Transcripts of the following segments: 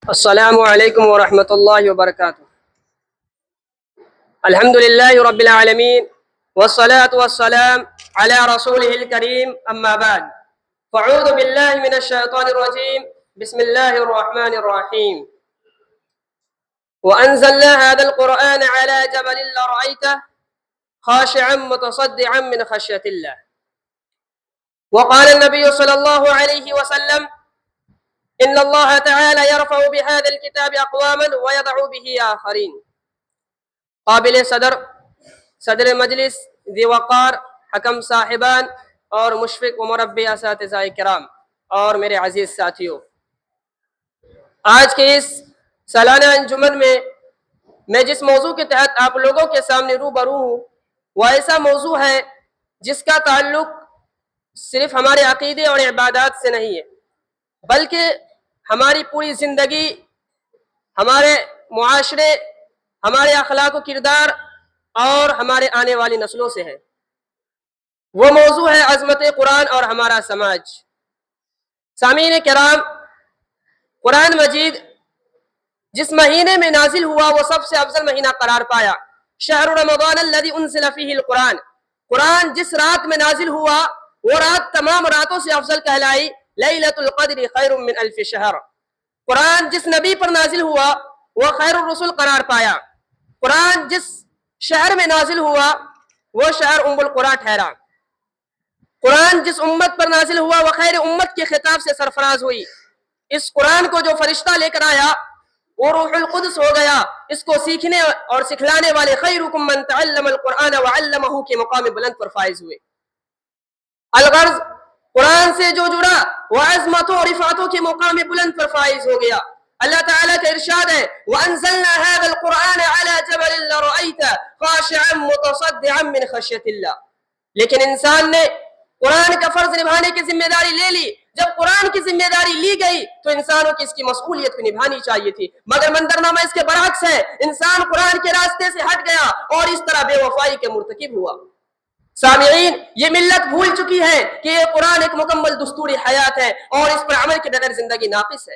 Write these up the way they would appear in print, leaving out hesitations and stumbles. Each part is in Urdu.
السلام علیکم ورحمۃ اللہ وبرکاتہ۔ الحمد للہ رب العالمین والصلاة والسلام علی رسولہ الکریم اما بعد فاعوذ باللہ من الشیطان الرجیم بسم اللہ الرحمن الرحیم وانزلنا هذا القرآن على جبل لرأيته خاشعا متصدعا من خشیۃ اللہ وقال النبی صلی اللہ علیہ وسلم ان اللہ تعالی یرفع بهذا الكتاب اقواما ويضع به آخرین۔ قابل صدر مجلس، ذی وقار، حکم صاحبان اور مشفق و مربی اساتذہ کرام اور میرے عزیز ساتھیوں، آج کے اس سالانہ انجمن میں جس موضوع کے تحت آپ لوگوں کے سامنے روبرو ہوں وہ ایسا موضوع ہے جس کا تعلق صرف ہمارے عقیدے اور عبادات سے نہیں ہے، بلکہ ہماری پوری زندگی، ہمارے معاشرے، ہمارے اخلاق و کردار اور ہمارے آنے والی نسلوں سے ہے۔ وہ موضوع ہے عظمت قرآن اور ہمارا سماج۔ سامعین کرام، قرآن مجید جس مہینے میں نازل ہوا وہ سب سے افضل مہینہ قرار پایا۔ شہر رمضان الذی انزل فیہ القرآن، قرآن جس رات میں نازل ہوا وہ رات تمام راتوں سے افضل کہلائی۔ لیلۃ القدر خیر من الف شہر، قرآن جس نبی پر نازل ہوا وہ خیر الرسل قرار پایا۔ قرآن جس شہر میں نازل ہوا وہ شہر ام القریٰ ٹھہرا۔ قرآن جس امت پر نازل ہوا وہ خیر امت کے خطاب سے سرفراز ہوئی۔ اس قرآن کو جو فرشتہ لے کر آیا وہ روح القدس ہو گیا۔ اس کو سیکھنے اور سکھلانے والے خیرکم من تعلم القرآن وعلمہ کے مقام بلند پر فائز ہوئے۔ الغرض، قرآن سے جو جڑا وہ عظمتوں اور رفعتوں کے مقام بلند پر فائز ہو گیا۔ اللہ تعالیٰ کا ارشاد ہے وَأَنزَلْنَا هَذَا الْقُرْآنَ عَلَى جَبَلٍ لَرَأَيْتَهُ خَاشِعًا مُتَصَدِّعًا مِنْ خَشْيَةِ اللَّهِ، لیکن انسان نے قرآن کا فرض نبھانے کی ذمہ داری لے لی۔ جب قرآن کی ذمہ داری لی گئی تو انسانوں کی اس کی مسئولیت کو نبھانی چاہیے تھی، مگر منظرنامہ اس کے برعکس ہے۔ انسان قرآن کے راستے سے ہٹ گیا اور اس طرح بے وفائی کے مرتکب ہوا۔ سامعین، یہ ملت بھول چکی ہے کہ یہ قرآن ایک مکمل دستوری حیات ہے اور اس پر عمل کے بغیر زندگی ناقص ہے۔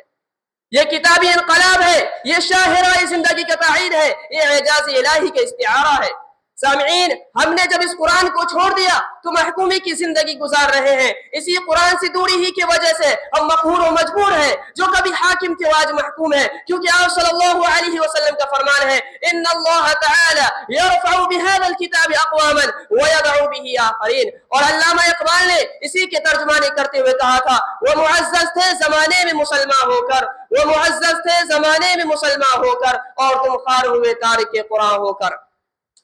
یہ کتابی انقلاب ہے، یہ شاہرائی زندگی کا تائید ہے، یہ اعجاز الہی کا استعارہ ہے۔ سامعین، ہم نے جب اس قرآن کو چھوڑ دیا تو محکومی کی زندگی گزار رہے ہیں۔ اسی قرآن سے دوری ہی کی وجہ سے ہم مقہور و مجبور ہیں۔ جو کبھی حاکم تھے وہ آج محکوم ہے، کیونکہ آپ صلی اللہ علیہ وسلم کا فرمان ہے ان اللہ تعالی یرفع بهذا الكتاب اقواما ويضع به آخرین، اور علامہ اقبال نے اسی کے ترجمانی کرتے ہوئے کہا تھا وہ معزز تھے زمانے میں مسلمان ہو کر، وہ معزز تھے زمانے میں مسلمان ہو کر، اور تم خوار ہوئے تارک قرآن ہو کر۔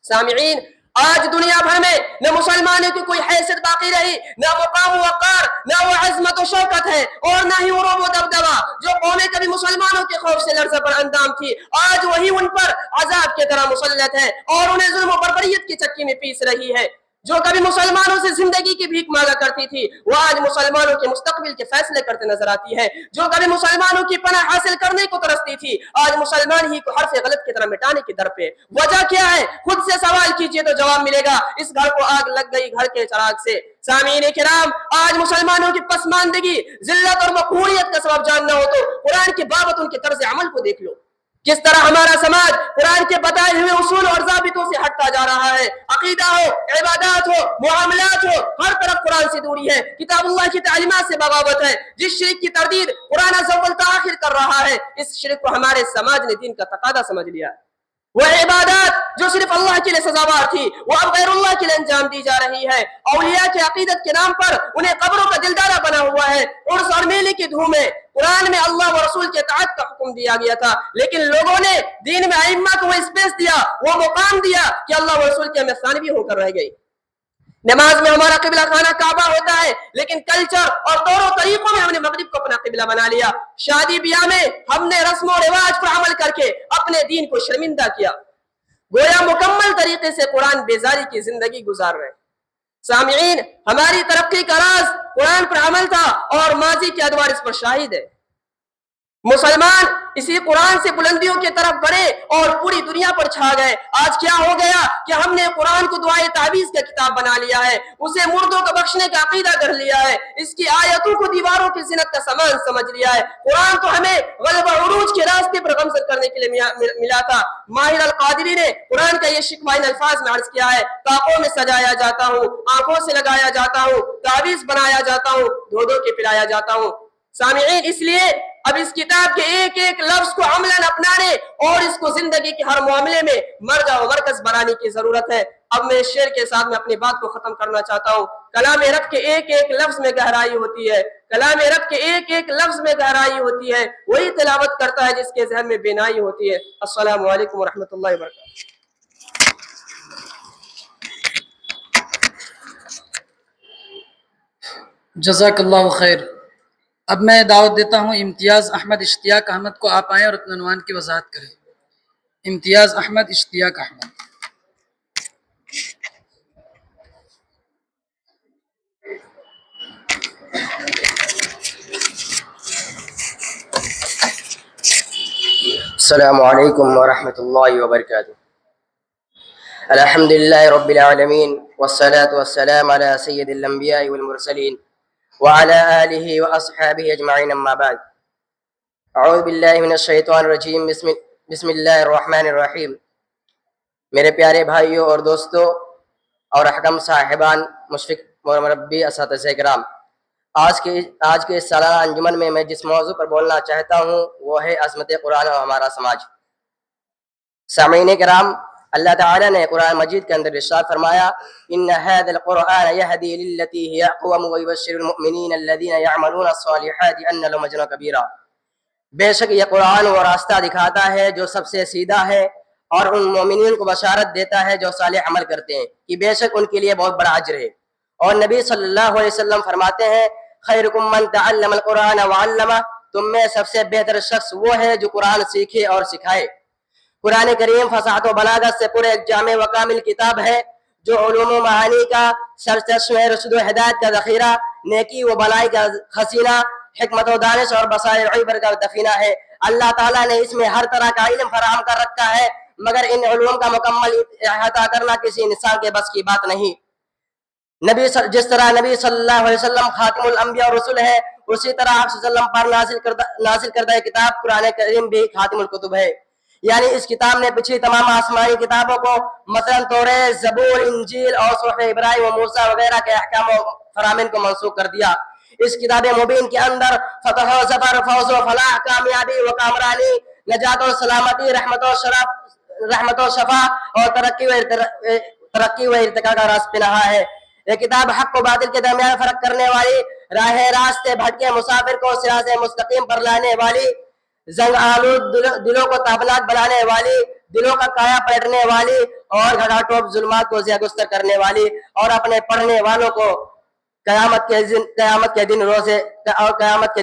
سامعین، آج دنیا بھر میں نہ مسلمانوں کی کوئی حیثیت باقی رہی، نہ مقام و وقار، نہ وہ عظمت و شوکت ہے، اور نہ ہی عروب و دبدبہ۔ جو قومیں کبھی مسلمانوں کے خوف سے لرزہ پر اندام تھی آج وہی ان پر عذاب کی طرح مسلط ہے اور انہیں ظلم و بربریت کی چکی میں پیس رہی ہے۔ جو کبھی مسلمانوں سے زندگی کی بھیک مانگا کرتی تھی وہ آج مسلمانوں کے مستقبل کے فیصلے کرتے نظر آتی ہے۔ جو کبھی مسلمانوں کی پناہ حاصل کرنے کو ترستی تھی آج مسلمان ہی کو حرف غلط کی طرح مٹانے کی در پہ۔ وجہ کیا ہے؟ خود سے سوال کیجئے تو جواب ملے گا، اس گھر کو آگ لگ گئی گھر کے چراغ سے۔ سامعین کرام، آج مسلمانوں کی پسماندگی، ذلت اور مقہوریت کا سبب جاننا ہو تو قرآن کے بابت ان کے طرز عمل کو دیکھ لو۔ کس طرح ہمارا سماج قرآن کے بتائے ہوئے اصول اور ضابطوں سے ہٹتا جا رہا ہے۔ عقیدہ ہو، عبادات ہو، معاملات ہو، ہر طرف قرآن سے دوری ہے، کتاب اللہ کی تعلیمات سے بغاوت ہے۔ جس شرک کی تردید قرآن از اول تا آخر کر رہا ہے، اس شرک کو ہمارے سماج نے دین کا تقاضا سمجھ لیا ہے۔ وہ عبادات جو صرف اللہ کے لیے سزاوار تھی وہ اب غیر اللہ کے لیے انجام دی جا رہی ہے۔ اولیاء کی عقیدت کے نام پر انہیں قبروں کا دلدارہ بنا ہوا ہے۔ عرس اور میلے کی دھوم ہے۔ قرآن میں اللہ و رسول کے اطاعت کا حکم دیا گیا تھا، لیکن لوگوں نے دین میں ائمہ کو وہ اسپیس دیا، وہ مقام دیا کہ اللہ و رسول کے ہمیں ثانوی ہو کر رہ گئی۔ نماز میں ہمارا قبلہ خانہ کعبہ ہوتا ہے، لیکن کلچر اور طور و طریقوں میں ہم نے مغرب کو اپنا قبلہ بنا لیا۔ شادی بیاہ میں ہم نے رسم و رواج پر عمل کر کے اپنے دین کو شرمندہ کیا، گویا مکمل طریقے سے قرآن بیزاری کی زندگی گزار رہے۔ سامعین، ہماری ترقی کا راز قرآن پر عمل تھا اور ماضی کے ادوار اس پر شاہد ہے۔ مسلمان اسی قرآن سے بلندیوں کی طرف بڑھے اور پوری دنیا پر چھا گئے۔ آج کیا ہو گیا کہ ہم نے قرآن کو دعائے تعویذ کا کتاب بنا لیا ہے، اسے مردوں کو بخشنے کا عقیدہ کر لیا ہے، اس کی آیتوں کو دیواروں کی زینت کا سامان سمجھ لیا ہے۔ قرآن تو ہمیں غلبہ عروج کے راستے پر گامزن کرنے کے لیے ملا تھا۔ ماہر القادری نے قرآن کا یہ شکوہ ان الفاظ میں عرض کیا ہے: طاقوں میں سجایا جاتا ہوں، آنکھوں سے لگایا جاتا ہوں، تعویذ بنایا جاتا ہوں، دھو دھو کے پلایا جاتا ہوں۔ سامعین، اس لیے اب اس کتاب کے ایک ایک لفظ کو عملاً اپنانے اور اس کو زندگی کے ہر معاملے میں مرجع و مرکز بنانے کی ضرورت ہے۔ اب میں اس شعر کے ساتھ میں اپنی بات کو ختم کرنا چاہتا ہوں۔ کلام رب کے ایک ایک لفظ میں گہرائی ہوتی ہے، کلام رب کے ایک ایک لفظ میں گہرائی ہوتی ہے، وہی تلاوت کرتا ہے جس کے ذہن میں بینائی ہوتی ہے۔ السلام علیکم ورحمۃ اللہ وبرکاتہ۔ جزاک اللہ خیر۔ اب میں دعوت دیتا ہوں امتیاز احمد اشتیاق احمد کو، آپ آئیں اور اپنے عنوان کی وضاحت کریں۔ امتیاز احمد اشتیاق احمد۔ السلام علیکم ورحمۃ اللہ وبرکاتہ۔ الحمد للہ رب العالمین والصلاة والسلام علی سید الانبیاء والمرسلین وعلی آلہ واصحابہ اجمعین، اما بعد۔ اعوذ باللہ من الشیطان الرجیم، بسم اللہ الرحمن الرحیم۔ میرے پیارے بھائیوں اور دوستوں اور حکم صاحبان، مشفق مربی، اساتذہ کرام، آج کے اس سالانہ انجمن میں جس موضوع پر بولنا چاہتا ہوں وہ ہے عظمت قرآن اور ہمارا سماج۔ سامعین کرام، اللہ تعالیٰ نے قرآن مجید کے اندر ارشاد فرمایا: ان هذا القرآن يهدي للتي هي اقوم ويبشر المؤمنين الذين يعملون الصالحات ان لهم اجرا كبيرا۔ بے شک یہ قرآن وہ راستہ دکھاتا ہے جو سب سے سیدھا ہے، اور ان مومنین کو بشارت دیتا ہے جو صالح عمل کرتے ہیں کہ بے شک ان کے لیے بہت بڑا اجر ہے۔ اور نبی صلی اللہ علیہ وسلم فرماتے ہیں: خیرکم من تعلم القرآن وعلمہ، تم میں سب سے بہتر شخص وہ ہے جو قرآن سیکھے اور سکھائے۔ قرآن کریم فصاحت و بلاغت سے پورے ایک جامع و کامل کتاب ہے جو علوم و معانی کا سرچشمہ، رشد و ہدایت کا ذخیرہ، نیکی و بلائی کا خزینہ، حکمت و دانش اور بصائر عبر کا دفینہ ہے۔ اللہ تعالیٰ نے اس میں ہر طرح کا علم فراہم کر رکھا ہے، مگر ان علوم کا مکمل احاطہ کرنا کسی انسان کے بس کی بات نہیں۔ جس طرح نبی صلی اللہ علیہ وسلم خاتم الانبیاء اور رسول ہے، اسی طرح آپ صلی اللہ علیہ وسلم پر نازل کردہ کتاب قرآن کریم بھی خاتم الکتب ہے۔ یعنی اس کتاب نے پچھلی تمام آسمانی کتابوں کو، مثلا توریت، زبور، انجیل اور صحف ابراہیم و موسیٰ وغیرہ کے احکام و فرامین کو منسوخ کر دیا۔ اس کتاب مبین کے اندر فتح و ظفر، فوز و فلاح، کامیابی و کامرانی، نجات و سلامتی، رحمت و شفا اور ترقی و ارتقاء کا راز پنہا ہے۔ یہ کتاب حق و باطل کے درمیان فرق کرنے والی، راہ راستے بھٹکے مسافر کو صراط مستقیم پر لانے والی، زنگ آلود دلوں کو تابناک بنانے والی، دلوں کا کایا پلٹنے والی اور گھڑا ٹوپ ظلمات کو ضیا گستر کرنے والی، اور اپنے پڑھنے والوں کو قیامت کے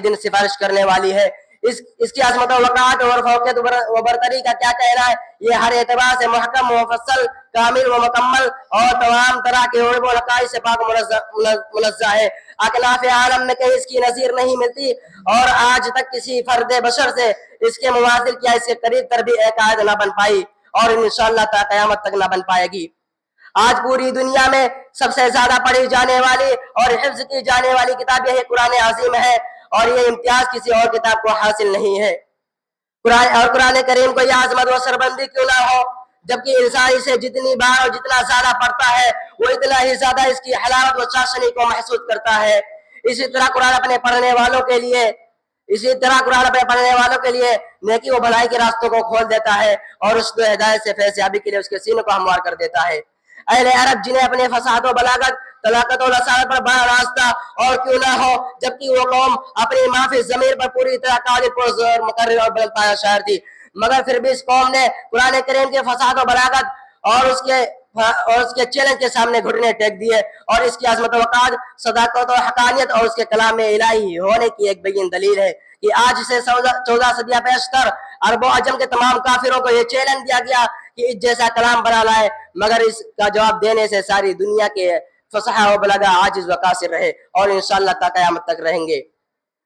دن سفارش کرنے والی ہے۔ اس کی عظمت و وقاعت اور فوقیت و برتری کا کیا کہنا ہے؟ یہ ہر اعتبار سے محکم، مفصل، کامل و مکمل اور تمام طرح کے عیوب و نقائص سے پاک منزہ ہے۔ اکناف عالم میں کہیں اس کی نظیر نہیں ملتی، اور آج تک کسی فرد بشر سے اس کے مماثل کیا اس کے قریب تر بھی ایک آیت نہ بن پائی، اور انشاءاللہ تا قیامت تک نہ بن پائے گی۔ آج پوری دنیا میں سب سے زیادہ پڑھی جانے والی اور حفظ کی جانے والی کتاب یہ قرآن عظیم ہے، اور یہ امتیاز کسی اور کتاب کو حاصل نہیں ہے۔ قرآن کریم کو یہ عظمت و سربلندی کیوں نہ ہو، جبکہ انسان اسے جتنی بار اور جتنا زیادہ پڑھتا ہے وہ اتنا ہی زیادہ اس کی حلاوت و چاشنی کو محسوس کرتا ہے۔ اسی طرح قرآن اپنے پڑھنے والوں کے لیے نیکی و بھلائی کے راستوں کو کھول دیتا ہے، اور رشد و ہدایت سے فیض یابی کے لیے اس کے سینوں کو ہموار کر دیتا ہے۔ اہل عرب جنہیں اپنے فصاحت و بلاغت، طلاقت و لسانت پر بڑا راستہ اور کیوں نہ ہو، جبکہ وہ قوم اپنی معافی ضمیر پر پوری طرح قادر، پرزور، مقرر اور بلند پایہ شاعر تھی، مگر پھر بھی اس قوم نے قرآن کریم کے فصاحت و بلاغت اور اس کے چیلنج کے سامنے گھٹنے ٹیک دیے، اور اس کی عظمت و وقار، صداقت و حقانیت اور اس کے کلام الہی ہونے کی ایک بین دلیل ہے کہ آج سے 14 صدیاں پیشتر عرب و عجم کے تمام کافروں کو یہ چیلنج دیا گیا کہ اس جیسا کلام بنا لائے، مگر اس کا جواب دینے سے ساری دنیا کے فصحا و بلاغہ عاجز و قاصر رہے، اور انشاءاللہ تا قیامت تک رہیں گے۔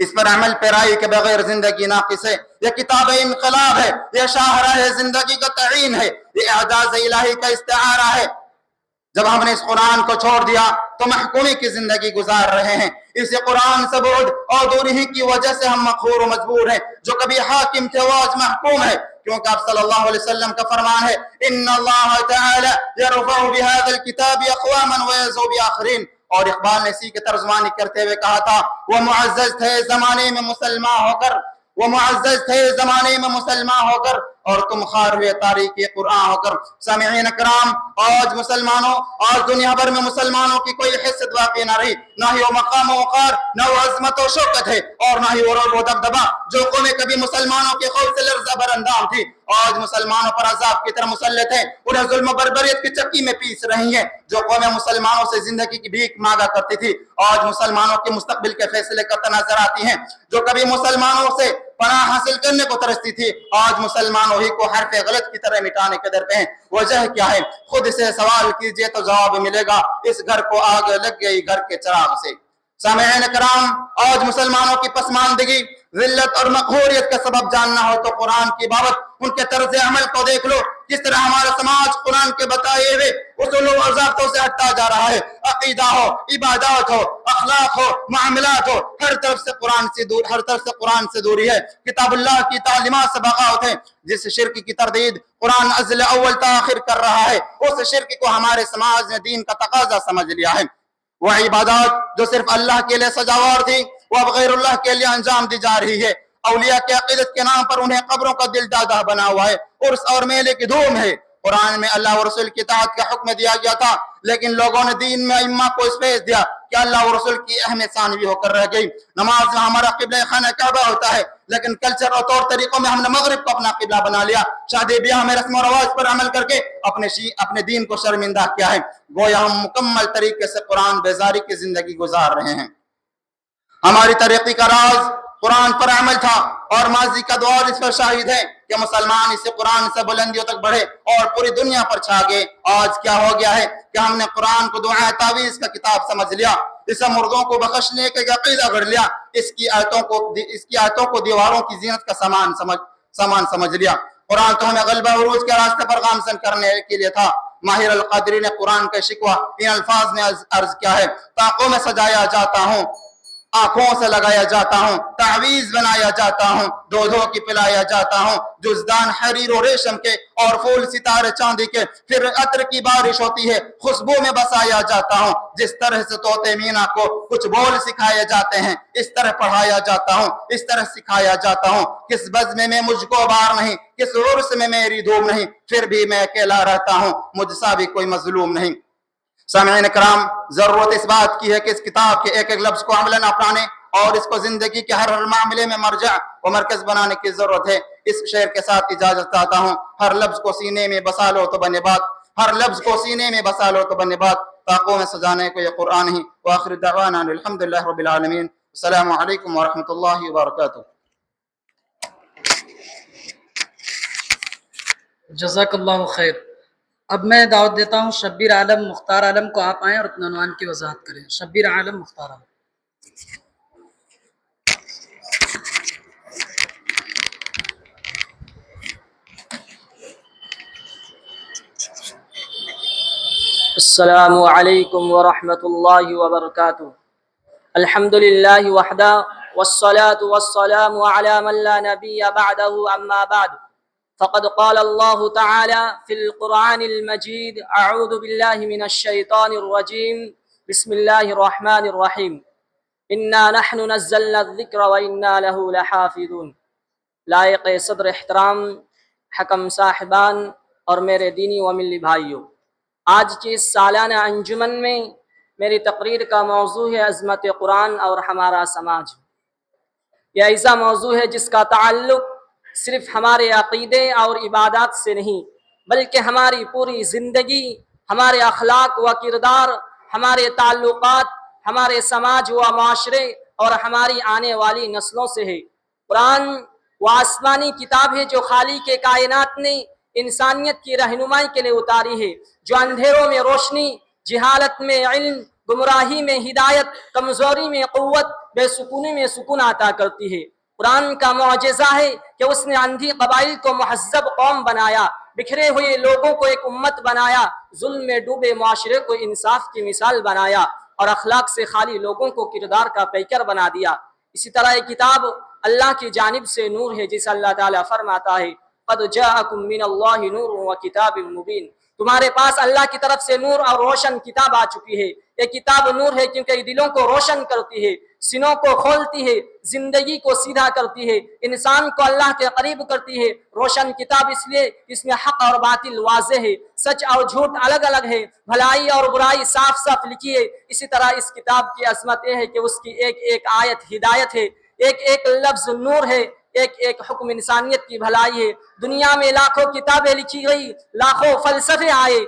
اس پر عمل پیرائی کے بغیر زندگی ناقص ہے. یہ کتاب انقلاب ہے، یہ شاہراہ زندگی کا تعین ہے، یہ اعجاز الہی کا استعارہ ہے. جب ہم نے اس قرآن کو چھوڑ دیا تو محکومی کی زندگی گزار رہے ہیں. اسی قرآن سے بعد اور دوری ہی کی وجہ سے ہم مقہور و مجبور ہیں. جو کبھی حاکم تھے وہ آج محکوم ہے، کیونکہ آپ صلی اللہ علیہ وسلم کا فرمان ہے ان اللہ تعالی یرفع بهذا الكتاب اقواما ويذو بآخرین. اور اقبال نے اسی کی ترجمانی کرتے ہوئے کہا تھا وہ معزز تھے زمانے میں مسلمان ہو کر، وہ معزز تھے زمانے میں مسلمان ہو کر، اور تم خار ہوئے تاریخ قرآن ہو کر. سامعین کرام، آج مسلمانوں، آج دنیا بھر میں مسلمانوں کی کوئی حیثیت باقی نہ رہی، نہ ہی وہ مقام و وقار، نہ وہ عظمت و شوکت ہے، اور نہ ہی وہ رعب و دبدبہ جو قومیں کبھی مسلمانوں کے خوف سے لرزہ براندام تھی، آج مسلمانوں پر عذاب کی طرح مسلط ہے، انہیں ظلم و بربریت کی چکی میں پیس رہی ہیں. جو قومیں مسلمانوں سے زندگی کی بھیک مانگا کرتی تھی، آج مسلمانوں کے مستقبل کے فیصلے کرتا نظر آتی ہیں. جو کبھی مسلمانوں سے پناہ حاصل کرنے کو ترستی تھی، آج مسلمانوں ہی کو حرف غلط کی طرح مٹانے کے در پہ ہیں. وجہ کیا ہے؟ خود سے سوال کیجئے تو جواب ملے گا. اس گھر کو آگ لگ گئی گھر کے چراغ سے. سامعین کرام، آج مسلمانوں کی پسماندگی، ذلت اور مقہوریت کا سبب جاننا ہو تو قرآن کی بابت ان کے طرز عمل کو دیکھ لو. کس طرح ہمارا سماج قرآن کے بتائے ہوئے اصول و ضابطوں سے ہٹتا جا رہا ہے. عقیدہ ہو، عبادات ہو، اخلاق ہو، معاملات ہو، ہر طرف سے قرآن سے دوری ہے. کتاب اللہ کی تعلیمات سے بغاوت ہے. جس شرک کی تردید قرآن ازل اول تاخیر کر رہا ہے، اس شرک کو ہمارے سماج نے دین کا تقاضا سمجھ لیا ہے. وہ عبادات جو صرف اللہ کے لیے سزاوار تھی، وہ اب غیر اللہ کے لیے انجام دی جا رہی ہے. اولیاء کی عقیدت کے نام پر انہیں قبروں کا دل دادا بنا ہوا ہے. عرس اور میلے کی دھوم ہے. قرآن میں اللہ و رسول کی اطاعت کا حکم دیا گیا تھا، لیکن لوگوں نے دین میں ائمہ کو اسپیس دیا کہ اللہ و رسول کی اہمیت ثانوی ہو کر رہ گئی. نماز میں ہمارا قبلہ خانہ کعبہ ہوتا ہے، لیکن کلچر اور طور طریقوں میں ہم نے مغرب کو اپنا قبلہ بنا لیا. شادی بیاہ میں رسم و رواج پر عمل کر کے اپنے دین کو شرمندہ کیا ہے. گویا ہم مکمل طریقے سے قرآن بیزاری کی زندگی گزار رہے ہیں. ہماری ترقی کا راز قرآن پر عمل تھا، اور ماضی کا دور اس پر شاہد ہے کہ مسلمان اسے قرآن سے بلندیوں تک بڑھے اور پوری دنیا پر چھا گئے. آج کیا ہو گیا ہے کہ ہم نے قرآن کو دعا تعویذ کا کتاب سمجھ لیا، اسے مردوں کو بخشنے کا عقیدہ گھڑ لیا، اس کی آیتوں کو دیواروں کی زینت کا سامان سمجھ لیا. قرآن تو ہمیں غلبہ عروج کے راستے پر گامزن کرنے کے لیے تھا. ماہر القادری نے قرآن کا شکوہ ان الفاظ میں عرض کیا ہے: طاقوں میں سجایا جاتا ہوں، آنکھوں سے لگایا جاتا ہوں، تعویذ بنایا جاتا ہوں، دودھوں کی پلایا جاتا ہوں، جزدان حریر و ریشم کے اور پھول ستارے چاندی کے، پھر عطر کی بارش ہوتی ہے، خوشبو میں بسایا جاتا ہوں. جس طرح سے طوطے مینا کو کچھ بول سکھائے جاتے ہیں، اس طرح پڑھایا جاتا ہوں، اس طرح سکھایا جاتا ہوں. کس بزم میں مجھ کو بار نہیں، کس عرس میں میری دھوم نہیں، پھر بھی میں اکیلا رہتا ہوں، مجھ سا بھی کوئی مظلوم نہیں. سامعین کرام، ضرورت اس بات کی ہے کہ اس کتاب کے ایک ایک لفظ کو عملاً اپنانے اور اس کو زندگی کے ہر معاملے میں مرجع و مرکز بنانے کی ضرورت ہے. اس شعر کے ساتھ اجازت چاہتا ہوں: ہر لفظ کو سینے میں بسا لو تو بنے بات، ہر لفظ کو سینے میں بسا لو تو بنے بات. طاقوں میں سجانے کو یہ قرآن ہی. وآخر دعوانا الحمدللہ رب العالمین. السلام علیکم ورحمۃ اللہ وبرکاتہ. جزاک اللہ خیر. اب میں دعوت دیتا ہوں شبیر عالم مختار عالم کو. آپ آئیں اور اپنے عنوان کی وضاحت کریں. شبیر عالم مختار عالم. السلام علیکم ورحمۃ اللہ وبرکاتہ. الحمد للہ وحدہ والصلاة والسلام علی من لا نبی بعدہ. اما بعد فقد قال اللہ تعالی فی القرآن المجید: اعوذ باللہ من الشیطان الرجیم، بسم اللہ الرحمن الرحیم. انا نحن نزلنا الذکر وانا له لحافظون. لائق صدر احترام حکم صاحبان اور میرے دینی و ملی بھائیوں، آج کی اس سالانہ انجمن میں میری تقریر کا موضوع ہے عظمت قرآن اور ہمارا سماج. یہ ایسا موضوع ہے جس کا تعلق صرف ہمارے عقیدے اور عبادات سے نہیں، بلکہ ہماری پوری زندگی، ہمارے اخلاق و کردار، ہمارے تعلقات، ہمارے سماج و معاشرے اور ہماری آنے والی نسلوں سے ہے. قرآن وہ آسمانی کتاب ہے جو خالق کائنات نے انسانیت کی رہنمائی کے لیے اتاری ہے، جو اندھیروں میں روشنی، جہالت میں علم، گمراہی میں ہدایت، کمزوری میں قوت، بے سکونی میں سکون عطا کرتی ہے۔ قرآن کا معجزہ ہے کہ اس نے اندھی قبائل کو مہذب قوم بنایا، بکھرے ہوئے لوگوں کو ایک امت بنایا، ظلم میں ڈوبے معاشرے کو انصاف کی مثال بنایا، اور اخلاق سے خالی لوگوں کو کردار کا پیکر بنا دیا۔ اسی طرح یہ کتاب اللہ کی جانب سے نور ہے، جسے اللہ تعالیٰ فرماتا ہے قد جاءکم من اللہ نور و کتاب مبین، تمہارے پاس اللہ کی طرف سے نور اور روشن کتاب آ چکی ہے۔ یہ کتاب نور ہے کیونکہ یہ دلوں کو روشن کرتی ہے، سینوں کو کھولتی ہے، زندگی کو سیدھا کرتی ہے، انسان کو اللہ کے قریب کرتی ہے۔ روشن کتاب اس لیے اس میں حق اور باطل واضح ہے، سچ اور جھوٹ الگ الگ ہے، بھلائی اور برائی صاف صاف لکھی ہے۔ اسی طرح اس کتاب کی عظمت یہ ہے کہ اس کی ایک ایک آیت ہدایت ہے، ایک ایک لفظ نور ہے، ایک ایک حکم انسانیت کی بھلائی ہے۔ دنیا میں لاکھوں کتابیں لکھی گئی، لاکھوں فلسفے آئے،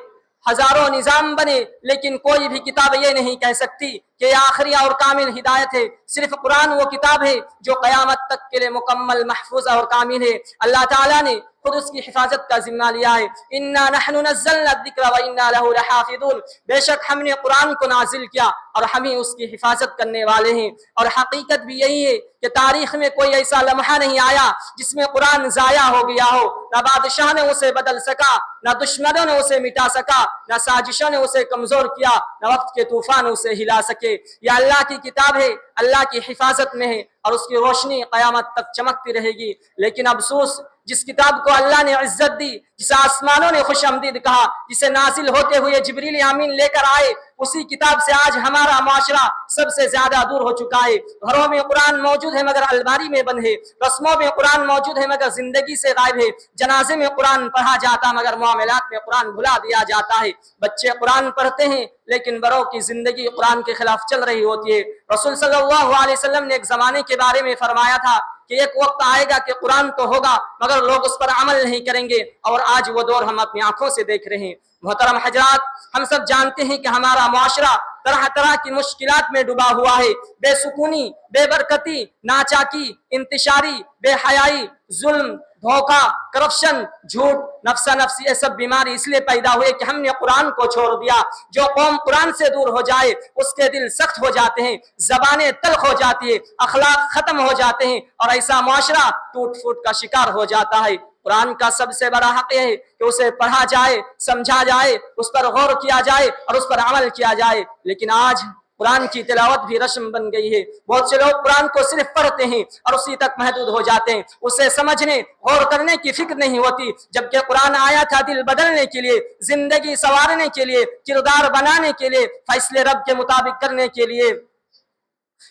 ہزاروں نظام بنے، لیکن کوئی بھی کتاب یہ نہیں کہہ سکتی کہ یہ آخری اور کامل ہدایت ہے۔ صرف قرآن وہ کتاب ہے جو قیامت تک کے لیے مکمل، محفوظ اور کامل ہے۔ اللہ تعالیٰ نے خود اس کی حفاظت کا ذمہ لیا ہے۔ اِنَّا نَحْنُ نَزَّلْنَا الذِّكْرَ وَإِنَّا لَهُ لَحَافِظُونَ، بے شک ہم نے قرآن کو نازل کیا اور ہم ہی اس کی حفاظت کرنے والے ہیں۔ اور حقیقت بھی یہی ہے کہ تاریخ میں کوئی ایسا لمحہ نہیں آیا جس میں قرآن ضائع ہو گیا ہو، نہ بادشاہ نے اسے بدل سکا، نہ دشمنوں نے اسے مٹا سکا، نہ سازشوں نے اسے کمزور کیا، نہ وقت کے طوفان اسے ہلا سکے۔ یہ اللہ کی کتاب ہے، اللہ کی حفاظت میں ہے، اور اس کی روشنی قیامت تک چمکتی رہے گی۔ لیکن افسوس، جس کتاب کو اللہ نے عزت دی، جسے آسمانوں نے خوش آمدید کہا، جسے نازل ہوتے ہوئے جبریل امین لے کر آئے، اسی کتاب سے آج ہمارا معاشرہ سب سے زیادہ دور ہو چکا ہے۔ گھروں میں قرآن موجود ہے مگر الماری میں بند ہے، رسموں میں قرآن موجود ہے مگر زندگی سے غائب ہے، جنازے میں قرآن پڑھا جاتا مگر معاملات میں قرآن بھلا دیا جاتا ہے۔ بچے قرآن پڑھتے ہیں لیکن بڑوں کی زندگی قرآن کے خلاف چل رہی ہوتی ہے۔ رسول صلی اللہ علیہ وسلم نے ایک زمانے کے بارے میں فرمایا تھا کہ ایک وقت آئے گا کہ قرآن تو ہوگا مگر لوگ اس پر عمل نہیں کریں گے، اور آج وہ دور ہم اپنی آنکھوں سے دیکھ رہے ہیں۔ محترم حضرات، ہم سب جانتے ہیں کہ ہمارا معاشرہ طرح طرح کی مشکلات میں ڈوبا ہوا ہے۔ بے سکونی، بے برکتی، ناچاکی، انتشاری، بے حیائی، ظلم، دھوکہ، کرپشن، جھوٹ، نفسا نفسی، یہ سب بیماری اس لیے پیدا ہوئے کہ ہم نے قرآن کو چھوڑ دیا۔ جو قوم قرآن سے دور ہو جائے اس کے دل سخت ہو جاتے ہیں، زبانیں تلخ ہو جاتی ہے، اخلاق ختم ہو جاتے ہیں، اور ایسا معاشرہ ٹوٹ پھوٹ کا شکار ہو جاتا ہے۔ قرآن کا سب سے بڑا حق یہ ہے کہ اسے پڑھا جائے، سمجھا جائے، اس پر غور کیا جائے اور اس پر عمل کیا جائے۔ لیکن آج قرآن کی تلاوت بھی رسم بن گئی ہے۔ بہت سے لوگ قرآن کو صرف پڑھتے ہیں اور اسی تک محدود ہو جاتے ہیں، اسے سمجھنے، غور کرنے کی فکر نہیں ہوتی، جبکہ قرآن آیا تھا دل بدلنے کے لیے، زندگی سنوارنے کے لیے، کردار بنانے کے لیے، فیصلے رب کے مطابق کرنے کے لیے،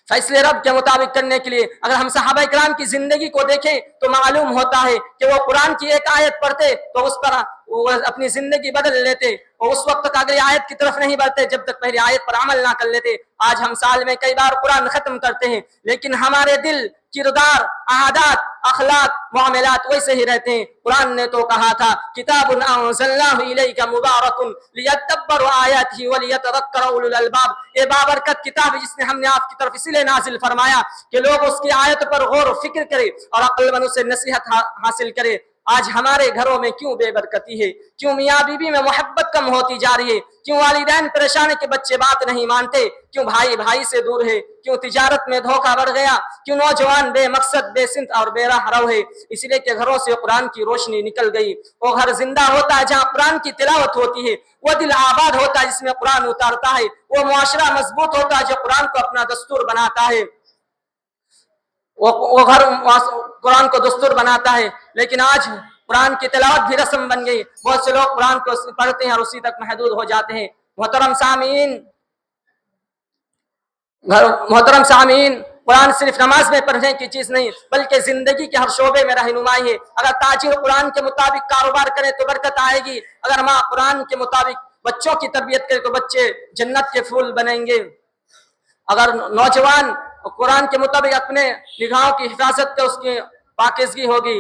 فیصلے رب کے مطابق کرنے کے لیے۔ اگر ہم صحابہ کرام کی زندگی کو دیکھیں تو معلوم ہوتا ہے کہ وہ قرآن کی ایک آیت پڑھتے تو اس پر وہ اپنی زندگی بدل لیتے، اور اس وقت تک اگلی آیت کی طرف نہیں بڑھتے جب تک پہلی آیت پر عمل نہ کر لیتے۔ آج ہم سال میں کئی بار قرآن ختم کرتے ہیں لیکن ہمارے دل، کردار، عادات، اخلاق، معاملات ویسے ہی رہتے ہیں۔ قرآن نے تو کہا تھا کتاب انزلناہ الیک مبارک لیدبروا آیاتہ ولیتذکر اولو الالباب، یہ بابرکت کتاب ہے جس نے ہم نے آپ کی طرف اسی لیے نازل فرمایا کہ لوگ اس کی آیت پر غور و فکر کرے اور عقل مند سے نصیحت حاصل کرے۔ آج ہمارے گھروں میں کیوں بے برکتی ہے؟ کیوں میاں بیوی میں محبت کم ہوتی جا رہی ہے؟ کیوں والدین پریشان کہ بچے بات نہیں مانتے؟ کیوں بھائی بھائی سے دور ہے؟ کیوں تجارت میں دھوکہ بڑھ گیا؟ کیوں نوجوان بے مقصد، بے سمت اور بے راہ رو ہے؟ اس لیے کہ گھروں سے قرآن کی روشنی نکل گئی۔ وہ گھر زندہ ہوتا ہے جہاں قرآن کی تلاوت ہوتی ہے، وہ دل آباد ہوتا ہے جس میں قرآن اتارتا ہے، وہ معاشرہ مضبوط ہوتا ہے جو قرآن کو اپنا دستور بناتا ہے، وہ گھر قرآن کو دستور بناتا ہے۔ لیکن آج قرآن کی تلاوت بھی رسم بن گئی، بہت سے لوگ قرآن کو پڑھتے ہیں اور اسی تک محدود ہو جاتے ہیں۔ محترم سامعین، قرآن صرف نماز میں پڑھنے کی چیز نہیں بلکہ زندگی کے ہر شعبے میں رہنمائی ہے۔ اگر تاجر قرآن کے مطابق کاروبار کرے تو برکت آئے گی، اگر ماں قرآن کے مطابق بچوں کی تربیت کرے تو بچے جنت کے پھول بنیں گے، اگر نوجوان قرآن کے مطابق اپنے نگاہوں کی حفاظت کرے اس کی پاکیزگی ہوگی۔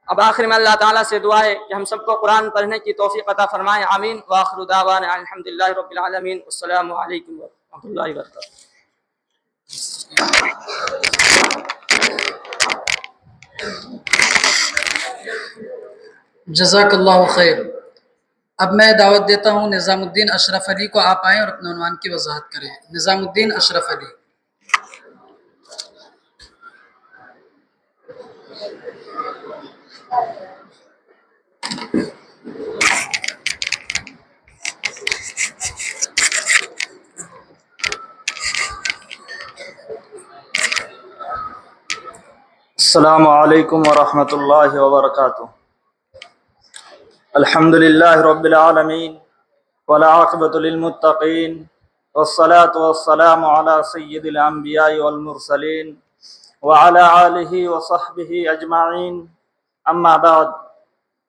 اب آخر میں اللہ تعالیٰ سے دعا ہے کہ ہم سب کو قرآن پڑھنے کی توفیق عطا فرمائے، آمین۔ وآخر دعوانا الحمدللہ رب العالمین، السلام علیکم ورحمۃ اللہ وبرکاتہ۔ جزاک اللہ خیر۔ اب میں دعوت دیتا ہوں نظام الدین اشرف علی کو، آپ آئیں اور اپنے عنوان کی وضاحت کریں۔ نظام الدین اشرف علی۔ السلام علیکم ورحمۃ اللہ وبرکاتہ۔ الحمد للہ رب العالمین والعاقبۃ للمتقین والصلاة والسلام علی سید الانبیاء والمرسلین وعلی آلہ وصحبہ اجمعین، اما بعد،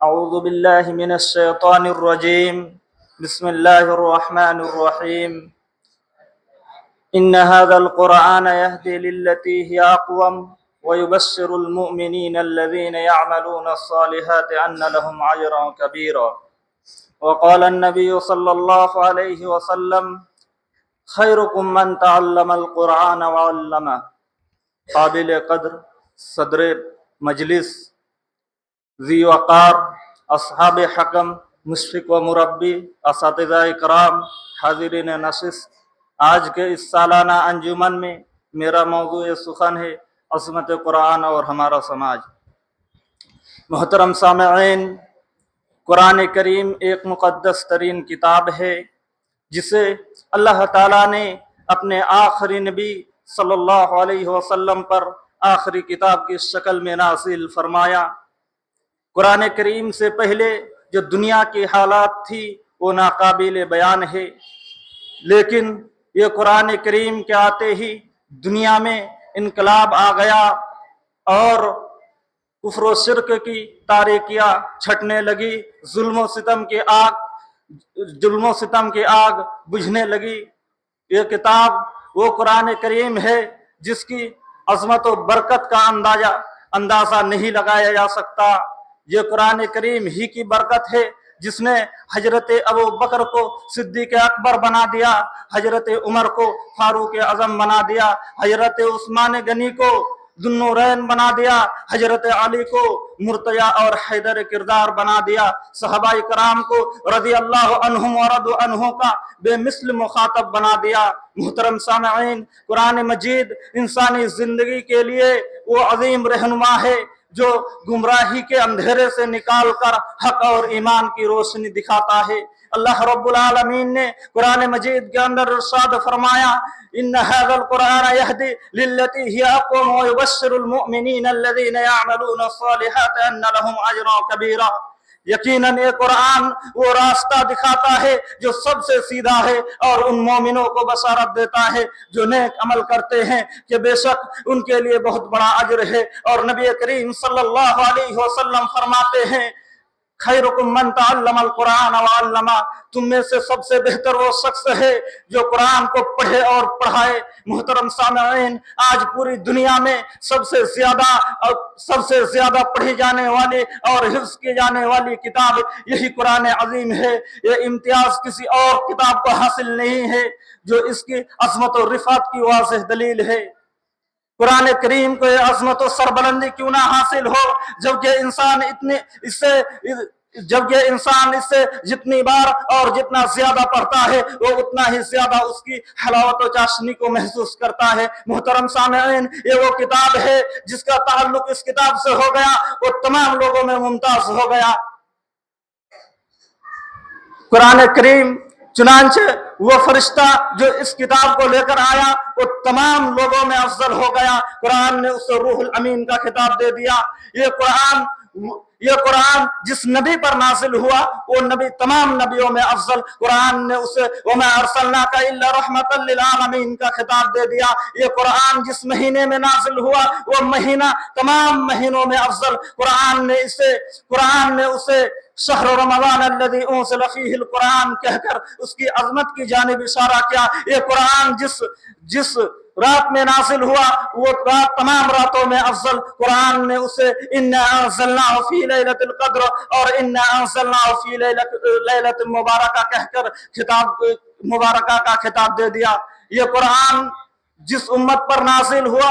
اعوذ باللہ من الشیطان الرجیم، بسم اللہ الرحمن الرحیم۔ ان هذا القرآن يهدي للتي هي اقوم ويبشر المؤمنين الذين يعملون الصالحات ان لهم اجرا كبيرا۔ وقال النبي صلى الله عليه وسلم خيركم من تعلم القرآن وعلمه۔ قابل قدر صدر مجلس، ذی وقار، اصحاب حکم، مشفق و مربی، اساتذہ اکرام، حاضرین نشست، آج کے اس سالانہ انجمن میں میرا موضوع سخن ہے عظمت قرآن اور ہمارا سماج۔ محترم سامعین، قرآن کریم ایک مقدس ترین کتاب ہے جسے اللہ تعالیٰ نے اپنے آخری نبی صلی اللہ علیہ وسلم پر آخری کتاب کی شکل میں نازل فرمایا۔ قرآن کریم سے پہلے جو دنیا کی حالات تھی وہ ناقابل بیان ہے، لیکن یہ قرآن کریم کے آتے ہی دنیا میں انقلاب آ گیا اور کفر و شرک کی تاریکیاں چھٹنے لگی، ظلم و ستم کی آگ بجھنے لگی۔ یہ کتاب وہ قرآن کریم ہے جس کی عظمت و برکت کا اندازہ نہیں لگایا جا سکتا۔ یہ قرآن کریم ہی کی برکت ہے جس نے حضرت ابو بکر کو صدیق اکبر بنا دیا، حضرت عمر کو فاروق اعظم بنا دیا، حضرت عثمان غنی کو ذو النورین بنا دیا، حضرت علی کو مرتضی اور حیدر کردار بنا دیا، صحابہ کرام کو رضی اللہ عنہم ورضوا عنہ کا بے مثل مخاطب بنا دیا۔ محترم سامعین، قرآن مجید انسانی زندگی کے لیے وہ عظیم رہنما ہے جو گمراہی کے اندھیرے سے نکال کر حق اور ایمان کی روشنی دکھاتا ہے۔ اللہ رب العالمین نے قرآن مجید کے اندر ارشاد فرمایا، ان هذا القرآن يهدي للتي هي اقوم ويبشر المؤمنين الذين يعملون الصالحات ان لهم اجرا كبيرا۔ یقیناً یہ قرآن وہ راستہ دکھاتا ہے جو سب سے سیدھا ہے اور ان مومنوں کو بشارت دیتا ہے جو نیک عمل کرتے ہیں کہ بے شک ان کے لیے بہت بڑا اجر ہے۔ اور نبی کریم صلی اللہ علیہ وسلم فرماتے ہیں، خیرکم من تعلم القرآن وعلمہ، تم میں سے سب سے بہتر وہ شخص ہے جو قرآن کو پڑھے اور پڑھائے۔ محترم سامعین، آج پوری دنیا میں سب سے زیادہ پڑھی جانے والی اور حفظ کی جانے والی کتاب یہی قرآن عظیم ہے۔ یہ امتیاز کسی اور کتاب کو حاصل نہیں ہے جو اس کی عظمت و رفعت کی واضح دلیل ہے۔ قرآن کریم کو یہ عظمت و سربلندی کیوں نہ حاصل ہو جبکہ انسان اس سے جتنی بار اور جتنا زیادہ پڑھتا ہے وہ اتنا ہی زیادہ اس کی حلاوت و چاشنی کو محسوس کرتا ہے۔ محترم سامعین، یہ وہ کتاب ہے جس کا تعلق اس کتاب سے ہو گیا وہ تمام لوگوں میں ممتاز ہو گیا۔ قرآن کریم چنانچہ وہ فرشتہ جو اس کتاب کو لے کر آیا وہ تمام لوگوں میں افضل ہو گیا۔ قرآن نے اسے روح الامین کا خطاب دے دیا۔ یہ قرآن جس نبی پر نازل ہوا وہ نبی تمام نبیوں میں افضل، قرآن نے اسے وَمَا أَرْسَلْنَاكَ إِلَّا رَحْمَةً لِلْعَالَمِينَ کا خطاب دے دیا۔ یہ قرآن جس مہینے میں نازل ہوا وہ مہینہ تمام مہینوں میں افضل، قرآن نے اسے شہر رمضان الذی انزل فیہ القرآن کہہ کر اس کی عظمت کی جانب اشارہ کیا۔ یہ قرآن جس رات میں نازل ہوا وہ رات تمام راتوں میں افضل، قرآن نے اسے انا انزلناہ فی لیلۃ القدر اور انا انزلناہ فی لیلۃ مبارکہ کہہ کر مبارکہ کا خطاب دے دیا۔ یہ قرآن جس امت پر نازل ہوا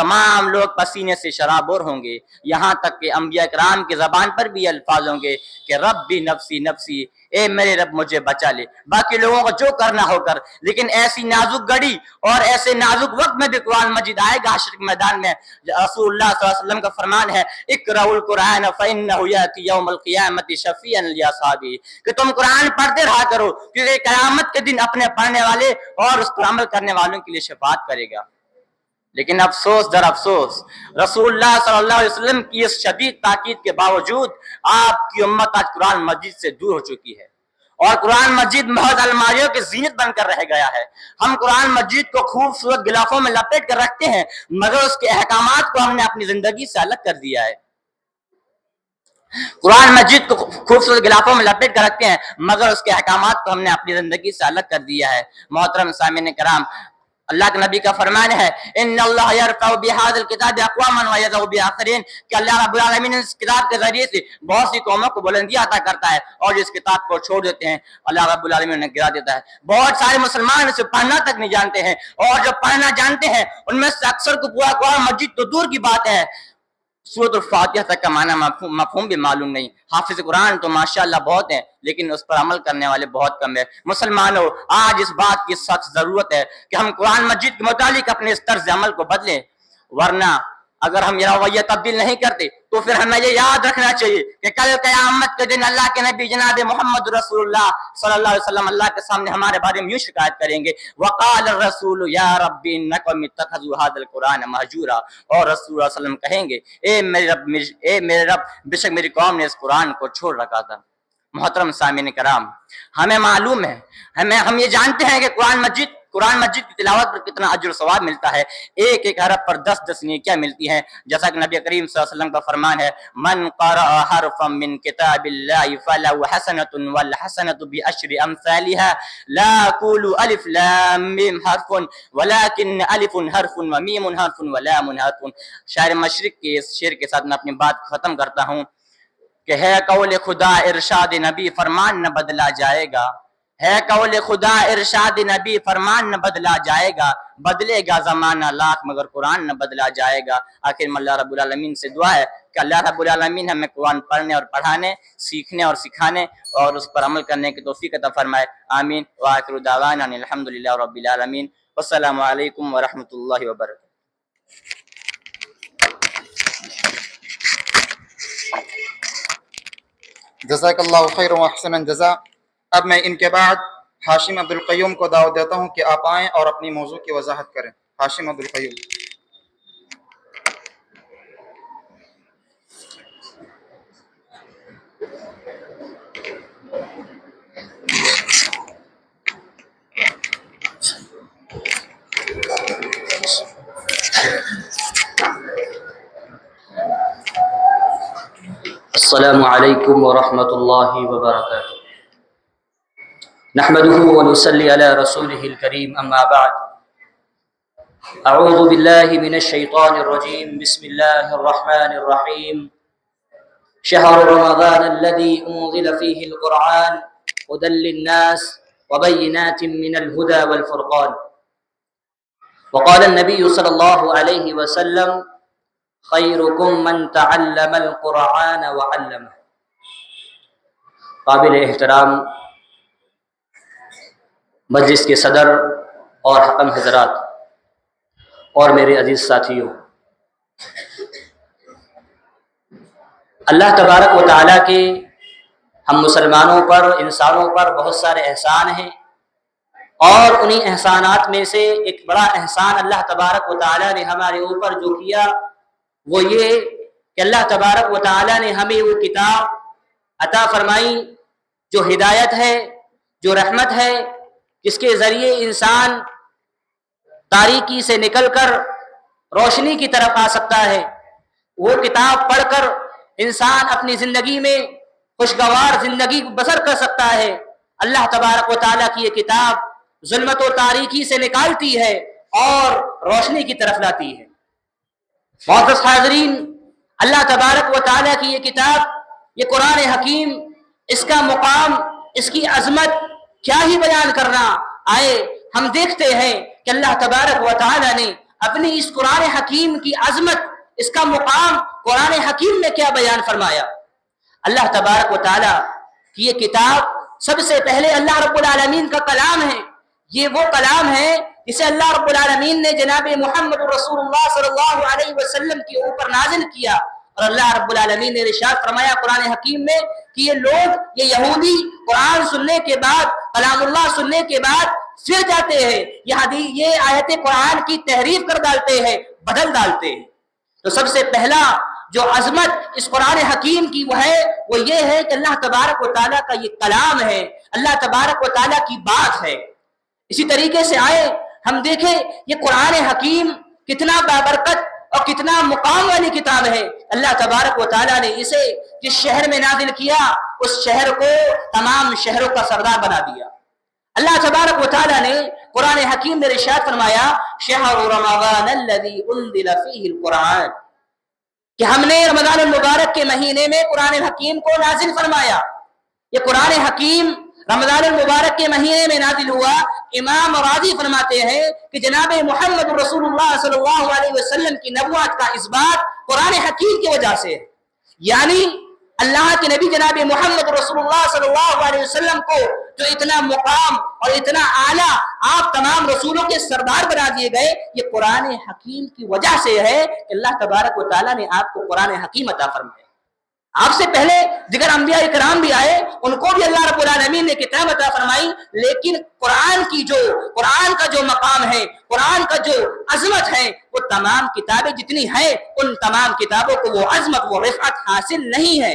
تمام لوگ پسینے سے شرابور ہوں گے، یہاں تک کہ انبیاء کرام کی زبان پر بھی الفاظ ہوں گے کہ ربی نفسی نفسی، اے میرے رب مجھے بچا لے، باقی لوگوں کو جو کرنا ہو کر۔ لیکن ایسی نازک گھڑی اور ایسے نازک وقت میں بھی قرآن مجید آئے گا حشر کے میدان میں۔ رسول اللہ صلی اللہ علیہ وسلم کا فرمان ہے اقرؤوا القرآن فإنہ یأتی یوم القیامۃ شفیعا لأصحابہ، کہ تم قرآن پڑھتے رہا کرو کیونکہ قیامت کے دن اپنے پڑھنے والے اور اس پر عمل کرنے والوں کے لیے شفاعت کرے گا۔ لیکن افسوس در افسوس، رسول اللہ صلی اللہ علیہ وسلم کی اس شدید تاکید کے باوجود آپ کی امت آج قرآن مجید سے دور ہو چکی ہے، اور قرآن مجید محض الماریوں کی زینت بن کر رہ گیا ہے۔ ہم قرآن مجید کو خوبصورت غلافوں میں لپیٹ کر رکھتے ہیں، مگر اس کے احکامات کو ہم نے اپنی زندگی سے الگ کر دیا ہے۔ قرآن مجید کو خوبصورت غلافوں میں لپیٹ کر رکھتے ہیں، مگر اس کے احکامات کو ہم نے اپنی زندگی سے الگ کر دیا ہے۔ محترم سامعین کرام، اللہ کے نبی کا فرمان ہے ان اللہ یرفع بہذا الکتاب اقواما ویضع بآخرین، کہ اللہ رب العالمین اس کتاب کے ذریعے سے بہت سی قوموں کو بلندی عطا کرتا ہے، اور اس کتاب کو چھوڑ دیتے ہیں اللہ رب العالمین انہیں گرا دیتا ہے۔ بہت سارے مسلمان اسے پڑھنا تک نہیں جانتے ہیں، اور جو پڑھنا جانتے ہیں ان میں سے اکثر کو پورا قرآن مجید تو دور کی بات ہے، سورۃ الفاتحہ تک کا معنی مفہوم بھی معلوم نہیں۔ حافظ قرآن تو ماشاءاللہ بہت ہیں، لیکن اس پر عمل کرنے والے بہت کم ہیں۔ مسلمانوں، آج اس بات کی سخت ضرورت ہے کہ ہم قرآن مجید کے متعلق اپنے اس طرز عمل کو بدلیں، ورنہ اگر ہم یہ رویہ تبدیل نہیں کرتے تو پھر ہمیں یہ یاد رکھنا چاہیے کہ کل قیامت کے دن اللہ کے نبی جناب محمد رسول اللہ صلی اللہ علیہ وسلم اللہ کے سامنے ہمارے بارے میں یوں شکایت کریں گے وقال الرسول یا رب انکم اتخذوا هذا القرآن مہجورا، اور رسول اللہ علیہ وسلم کہیں گے اے میرے رب بے شک میری قوم نے اس قرآن کو چھوڑ رکھا تھا۔ محترم سامعین کرام، ہمیں معلوم ہے، ہم یہ جانتے ہیں کہ قرآن مجید کی تلاوت پر کتنا اجر و ثواب ملتا ہے، ایک ایک حرف پر 10 نیکیاں ملتی ہیں، جیسا کہ نبی کریم صلی اللہ علیہ وسلم کا فرمان ہے من قرأ حرفا من کتاب اللہ فلہ حسنۃ والحسنۃ بعشر امثالها لا اقول الف لام میم حرف ولكن الف حرف ومیم حرف ولام حرف۔ شاعر مشرق کے اس شعر کے ساتھ میں اپنی بات ختم کرتا ہوں کہ ہے قول خدا ارشاد نبی فرمان نہ بدلا جائے گا، ہے قول خدا ارشاد نبی فرمان نہ بدلا جائے گا، بدلے گا زمانہ لاکھ مگر قرآن نہ بدلا جائے گا۔ آخر میں اللہ رب العالمین سے دعا ہے کہ اللہ رب العالمین ہمیں قرآن پڑھنے اور پڑھانے، سیکھنے اور سکھانے اور اس پر عمل کرنے کی توفیق عطا فرمائے، آمین۔ وآخر دعوانا ان الحمدللہ رب العالمین، والسلام علیکم ورحمۃ اللہ وبرکاتہ۔ جزاک اللہ خیر و احسن الجزاء۔ اب میں ان کے بعد ہاشم عبد القیوم کو دعوت دیتا ہوں کہ آپ آئیں اور اپنی موضوع کی وضاحت کریں۔ ہاشم عبد القیوم۔ السلام علیکم ورحمۃ اللہ وبرکاتہ۔ نحمده ونصلي على رسوله الكريم اما بعد، اعوذ باللہ من الشیطان الرجیم، بسم اللہ الرحمن الرحیم۔ شہر رمضان الذي انزل فيه القرآن هدى للناس وبينات من الهدى والفرقان، وقال النبي صلی اللہ علیہ وسلم خیرکم من تعلم القرآن وعلمه۔ قابل احترام مجلس کے صدر اور حکم حضرات اور میرے عزیز ساتھیوں، اللہ تبارک و تعالیٰ کے ہم مسلمانوں پر، انسانوں پر بہت سارے احسان ہیں، اور انہی احسانات میں سے ایک بڑا احسان اللہ تبارک و تعالیٰ نے ہمارے اوپر جو کیا وہ یہ کہ اللہ تبارک و تعالیٰ نے ہمیں وہ کتاب عطا فرمائی جو ہدایت ہے، جو رحمت ہے، جس کے ذریعے انسان تاریکی سے نکل کر روشنی کی طرف آ سکتا ہے۔ وہ کتاب پڑھ کر انسان اپنی زندگی میں خوشگوار زندگی بسر کر سکتا ہے۔ اللہ تبارک و تعالیٰ کی یہ کتاب ظلمت و تاریکی سے نکالتی ہے اور روشنی کی طرف لاتی ہے۔ معزز حاضرین، اللہ تبارک و تعالیٰ کی یہ کتاب، یہ قرآن حکیم، اس کا مقام، اس کی عظمت کیا ہی بیان کرنا۔ آئے ہم دیکھتے ہیں کہ اللہ تبارک و تعالیٰ نے اپنی اس قرآن حکیم کی عظمت، اس کا مقام قرآن حکیم میں کیا بیان فرمایا۔ اللہ تبارک و تعالیٰ کی یہ کتاب سب سے پہلے اللہ رب العالمین کا کلام ہے۔ یہ وہ کلام ہے جسے اللہ رب العالمین نے جناب محمد رسول اللہ صلی اللہ علیہ وسلم کے اوپر نازل کیا، اور اللہ رب العالمین نے ارشاد فرمایا قرآن حکیم میں کہ یہ لوگ، یہ یہودی قرآن سننے کے بعد، کلام اللہ سننے کے بعد پھر جاتے ہیں، یہ آیت قرآن کی تحریف کر ڈالتے ہیں، بدل ڈالتے ہیں۔ تو سب سے پہلا جو عظمت اس قرآن حکیم کی وہ یہ ہے کہ اللہ تبارک و تعالیٰ کا یہ کلام ہے، اللہ تبارک و تعالیٰ کی بات ہے۔ اسی طریقے سے آئے ہم دیکھیں یہ قرآن حکیم کتنا بابرکت اور کتنا مقام والی کتاب ہے۔ اللہ تبارک و تعالیٰ نے اسے جس شہر میں نازل کیا اس شہر کو تمام شہروں کا سردار بنا دیا۔ اللہ تبارک و تعالیٰ نے قرآن حکیم میں ارشاد فرمایا شہر رمضان الذی انزل فیہ القرآن، کہ ہم نے رمضان المبارک کے مہینے میں قرآن حکیم کو نازل فرمایا۔ یہ قرآن حکیم رمضان المبارک کے مہینے میں نازل ہوا۔ امام راضی فرماتے ہیں کہ جناب محمد رسول اللہ صلی اللہ علیہ وسلم کی نبوت کا اثبات قرآن حکیم کی وجہ سے ہے، یعنی اللہ کے نبی جناب محمد رسول اللہ صلی اللہ علیہ وسلم کو جو اتنا مقام اور اتنا اعلیٰ آپ تمام رسولوں کے سردار بنا دیے گئے، یہ قرآن حکیم کی وجہ سے ہے کہ اللہ تبارک و تعالیٰ نے آپ کو قرآن حکیم عطا فرمایا۔ آپ سے پہلے دیگر انبیاء کرام بھی آئے، ان کو بھی اللہ رب العالمین نے کتاب عطا فرمائی، لیکن قرآن کا جو مقام ہے، قرآن کا جو عظمت ہے، وہ تمام کتابیں جتنی ہیں ان تمام کتابوں کو وہ عظمت، وہ رفعت حاصل نہیں ہے۔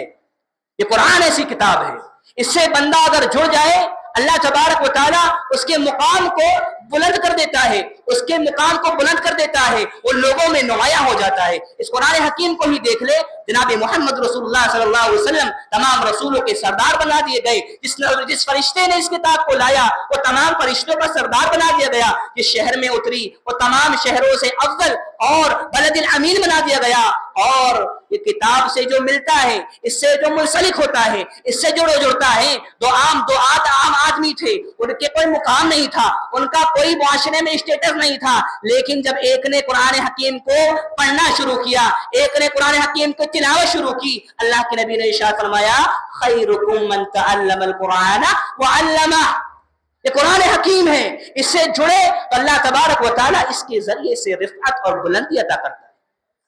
یہ قرآن ایسی کتاب ہے، اس سے بندہ اگر جڑ جائے اللہ تبارک و تعالیٰ اس کے مقام کو بلند کر دیتا ہے، اس کے مقام کو بلند کر دیتا ہے، وہ لوگوں میں نمایاں ہو جاتا ہے۔ اس قرآن حکیم کو ہی دیکھ لے، جناب محمد رسول اللہ صلی اللہ علیہ وسلم تمام رسولوں کے سردار بنا دیے گئے۔ جس فرشتے نے اس کتاب کو لایا وہ تمام فرشتوں کا سردار بنا دیا گیا۔ جس شہر میں اتری وہ تمام شہروں سے افضل اور بلد الامین بنا دیا گیا۔ اور یہ کتاب سے جو ملتا ہے، اس سے جو منسلک ہوتا ہے، اس سے جو جڑتا ہے، دو عام آدمی تھے، ان کے کوئی مقام نہیں تھا، ان کا کوئی معاشرے میں اسٹیٹس نہیں تھا، لیکن جب ایک نے قرآن حکیم کو پڑھنا شروع کیا، ایک نے قرآن حکیم کو تلاوت شروع کی، اللہ کے نبی نے ارشاد فرمایا خیرکم من تعلم القرآن وعلمہ۔ یہ قرآن حکیم ہے، اس سے جڑے تو اللہ تبارک و تعالیٰ اس کے ذریعے سے رفعت اور بلندی عطا کرتا ہے۔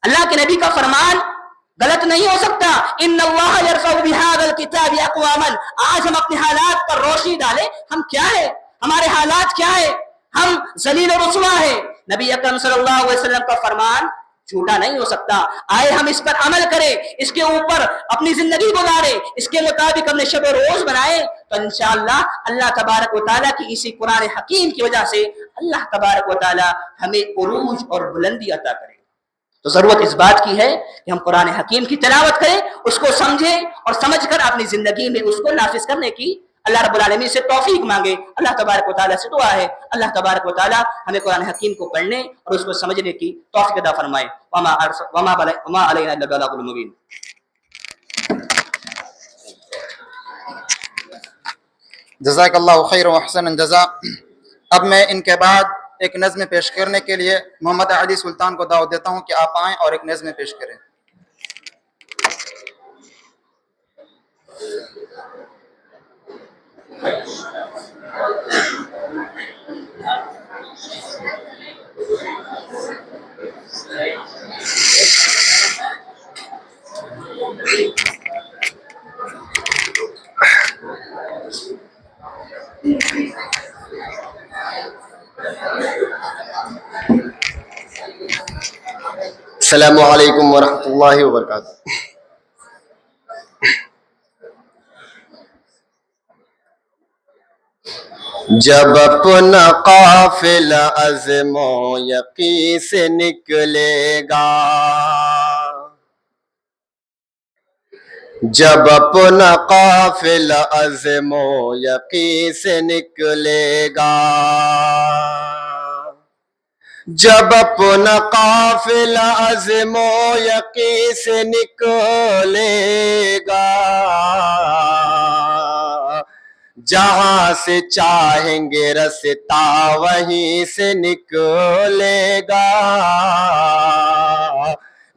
اللہ کے نبی کا فرمان غلط نہیں ہو سکتا، ان اللہ یرفع بہذا الکتاب اقواما۔ آج ہم اپنے حالات پر روشنی ڈالیں، ہم کیا ہے، ہمارے حالات کیا ہے، ہم ذلیل و رسوا ہیں۔ نبی اکرم صلی اللہ علیہ وسلم کا فرمان جھوٹا نہیں ہو سکتا۔ آئے ہم اس پر عمل کریں، اس کے اوپر اپنی زندگی گزاریں، اس کے مطابق ہم نے شب و روز بنائے تو انشاءاللہ اللہ تبارک و تعالیٰ کی اسی قرآن حکیم کی وجہ سے اللہ تبارک و تعالیٰ ہمیں عروج اور بلندی عطا کرے۔ تو ضرورت اس بات کی ہے کہ ہم قرآن حکیم کی تلاوت کریں، اس کو سمجھیں اور سمجھ کر اپنی زندگی میں اس کو نافذ کرنے کی اللہ رب العالمین سے توفیق مانگے۔ اللہ تبارک و تعالیٰ سے دعا ہے اللہ تبارک و تعالیٰ ہمیں قرآن حکیم کو پڑھنے اور اس کو سمجھنے کی توفیق عطا فرمائے۔ وما علینا الا البلاغ المبین۔ جزاک اللہ خیر و احسن الجزاء۔ اب میں ان کے بعد ایک نظم پیش کرنے کے لیے محمد علی سلطان کو دعوت دیتا ہوں کہ آپ آئیں اور ایک نظم پیش کریں۔ السلام علیکم ورحمۃ اللہ وبرکاتہ۔ جب اپنا قافلہ عزم و یقین سے نکلے گا، جب اپنا قافلہ عزم و یقین سے نکلے گا، جب اپنا قافلہ عزم و یقین سے نکلے گا، جہاں سے چاہیں گے رستا وہیں سے نکلے گا،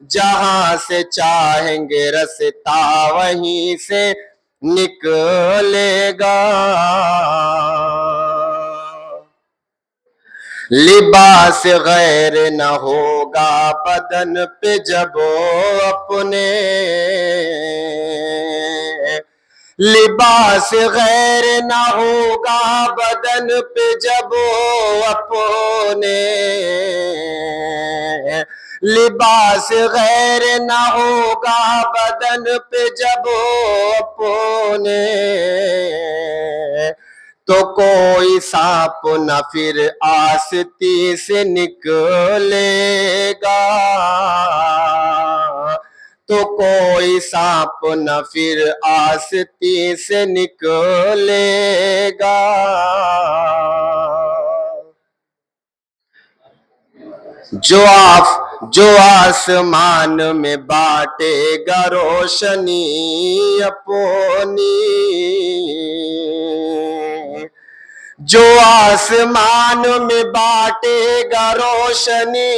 جہاں سے چاہیں گے رستا وہیں سے نکلے گا۔ لباس غیر نہ ہوگا بدن پہ جب اپنے، لباس غیر نہ ہوگا بدن پہ جب اپنے، لباس غیر نہ ہوگا بدن پہ جب اپنے، تو کوئی سانپ نہ پھر آستی سے نکلے گا، تو کوئی سانپ نہ پھر آستی سے نکلے گا۔ جو آسمان میں بانٹے گا روشنی اپنی، جو آسمان میں بانٹے گا روشنی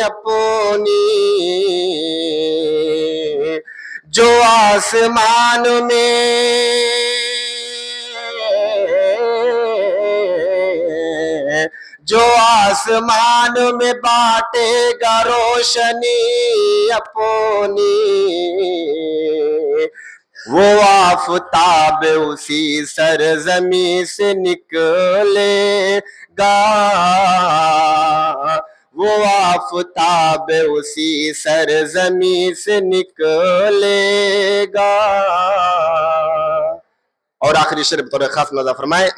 اپنی، جو آسمان میں جو آسمان میں بانٹے گا روشنی اپنی، وہ آفتاب اسی سرزمین سے نکلے گا، وہ آفتاب اسی سرزمین سے نکلے گا۔ اور آخری شعر بطور خاص ملاحظہ فرمائیں،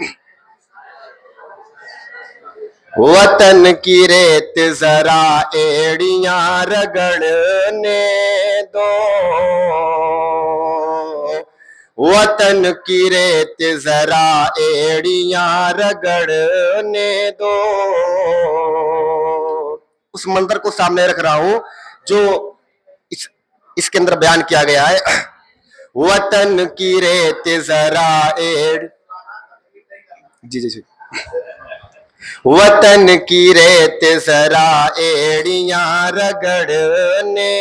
وطن کی ریت ذرا ایڑیاں رگڑنے دو، وطن کی ریت ذرا ایڑیاں رگڑنے دو۔ اس منظر کو سامنے رکھ رہا ہوں جو اس کے اندر بیان کیا گیا ہے، وطن کی ریت ذرا وطن کی ریت ذرا ایڑیاں رگڑنے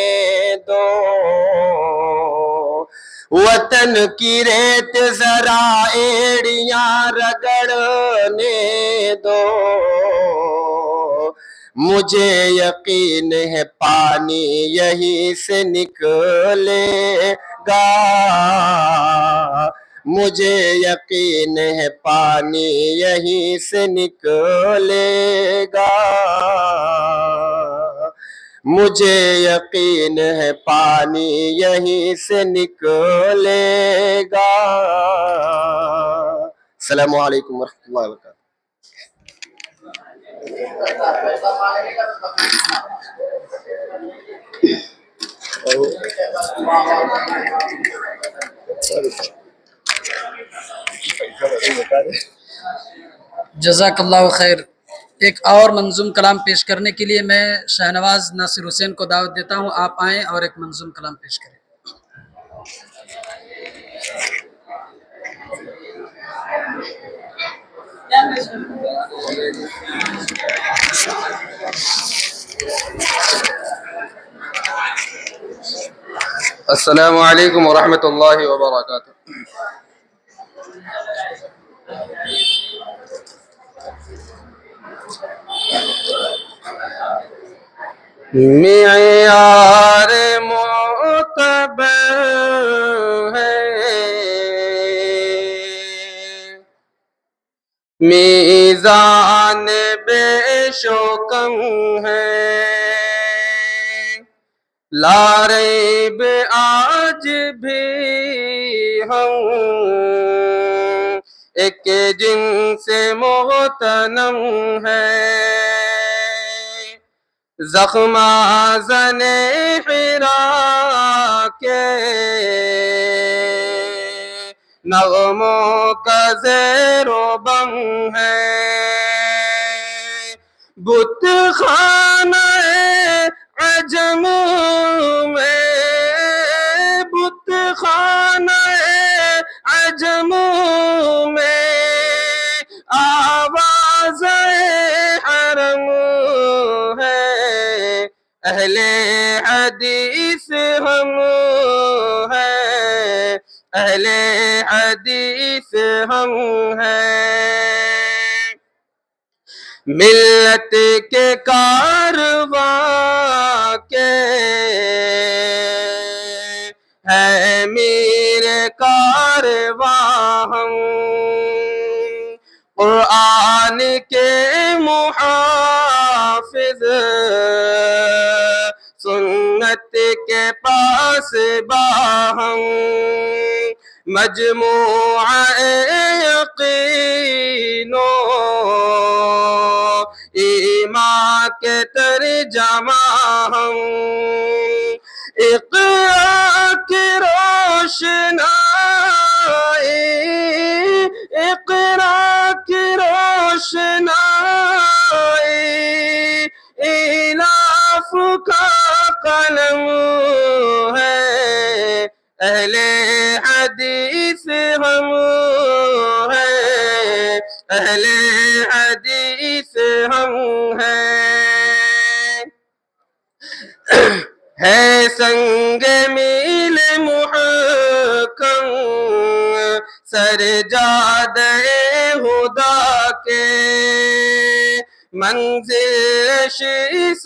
دو، وطن کی ریت ذرا ایڑیاں رگڑنے دو، مجھے یقین ہے پانی یہیں سے نکلے گا، مجھے یقین ہے پانی یہیں سے نکلے گا، مجھے یقین ہے پانی یہیں سے نکلے گا۔ السلام علیکم ورحمۃ اللہ وبرکاتہ۔ جزاک اللہ خیر۔ ایک اور منظوم کلام پیش کرنے کے لیے میں شہنواز ناصر حسین کو دعوت دیتا ہوں، آپ آئیں اور ایک منظوم کلام پیش کریں۔ السلام علیکم ورحمۃ اللہ وبرکاتہ۔ معیار معتبر ہے، میزان بے شوکم ہے، لا ریب آج بھی ہم ایک جن سے مغتنم ہے، زخم آذن حرا کے نغموں کا زیر و بم ہے، بت خانہ عجم میں، بت خانہ عجم میں اہل حدیث ہم ہیں، اہل حدیث ہم ہیں، ملت کے کارواں کے ہے میر کارواں ہم، قرآن کے محافظ، سنت کے پاس باہم، مجموعہ یقین و ایمان کے ترجمہ ہم، اقرا کی روشنائی، اقرا کی روشنائی، ایلاف کا قلم ہے، اہل حدیث ہم ہیں، اہل حدیث ہم ہیں، ہے سنگ میل محکم سرجاد خدا کے، منزل شیش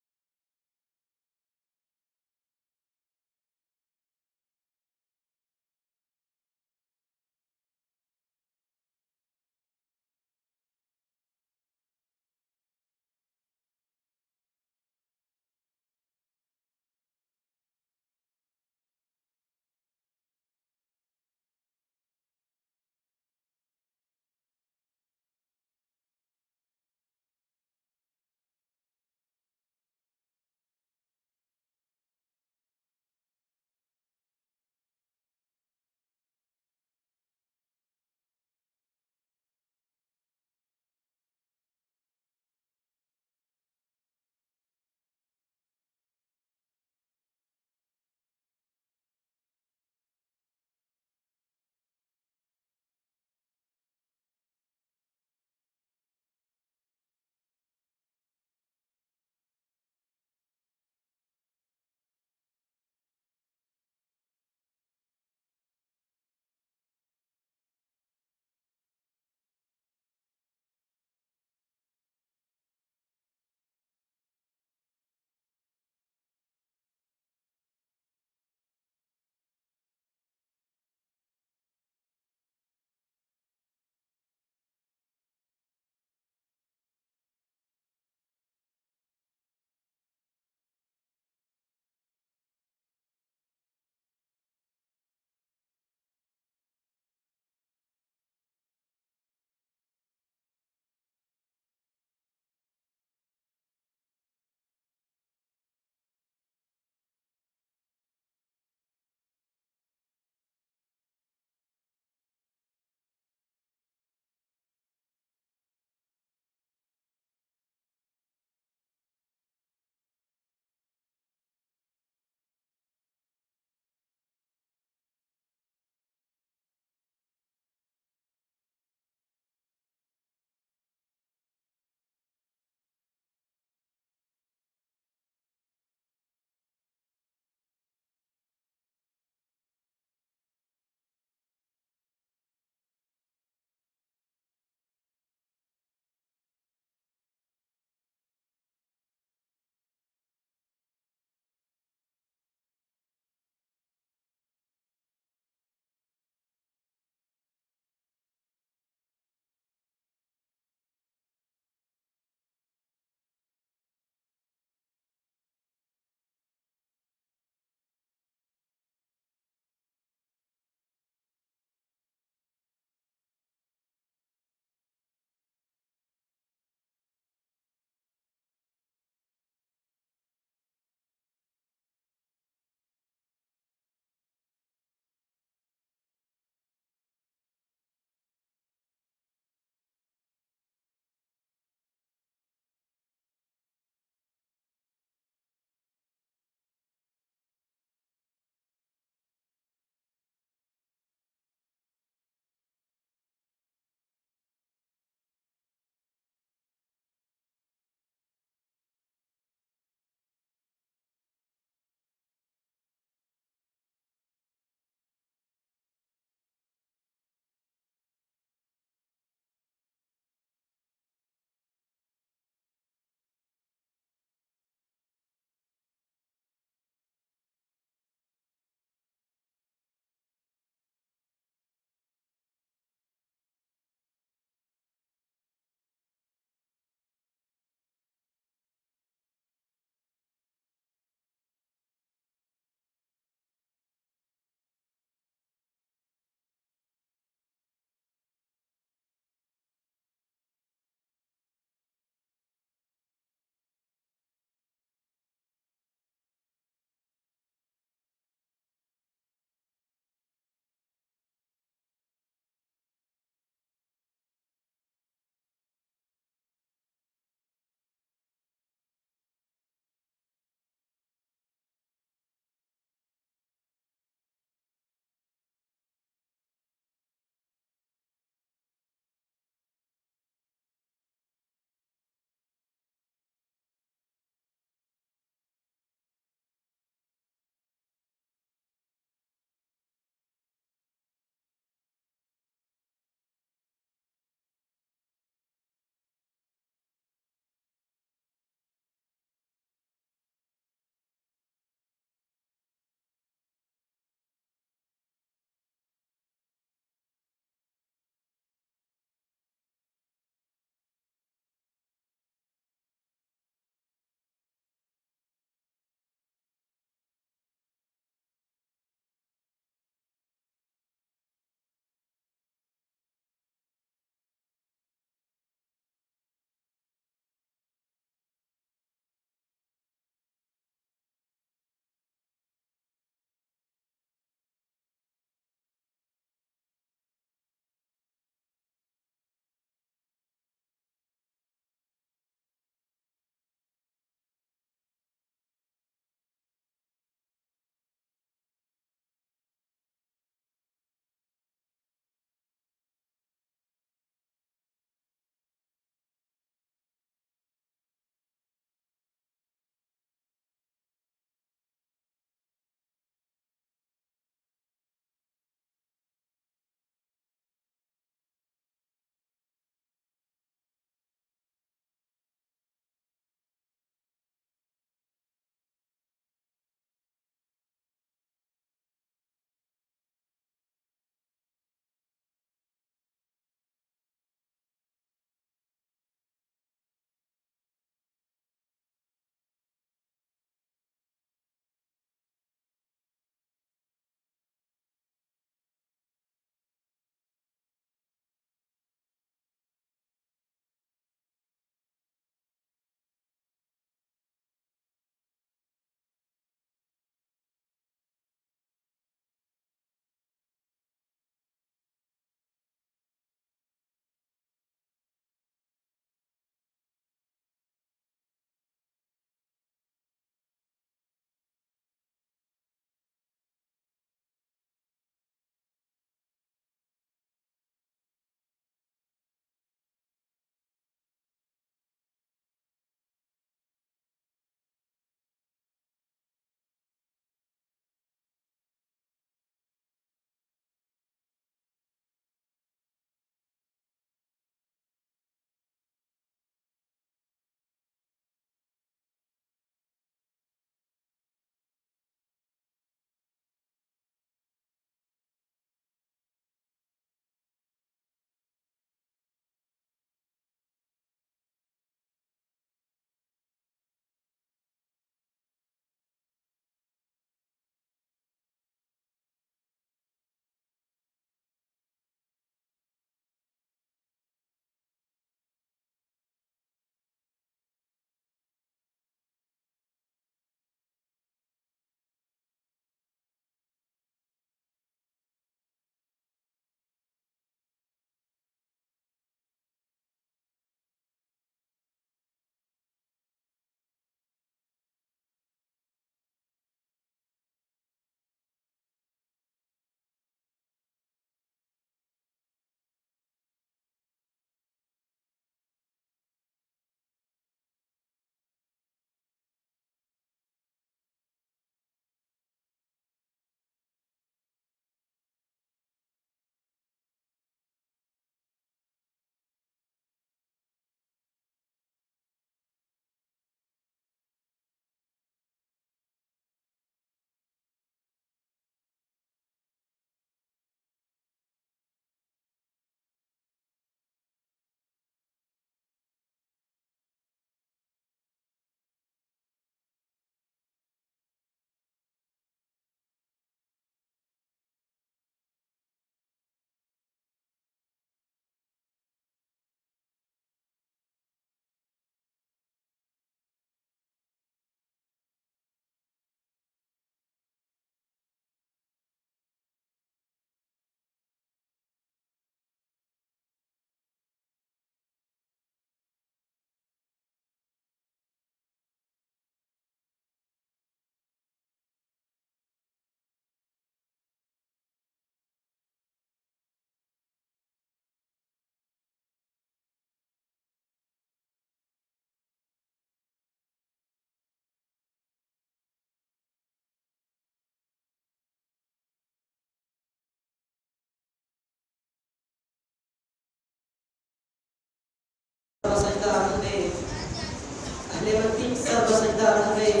اپنے منطق سر بسجدہ رہ گئے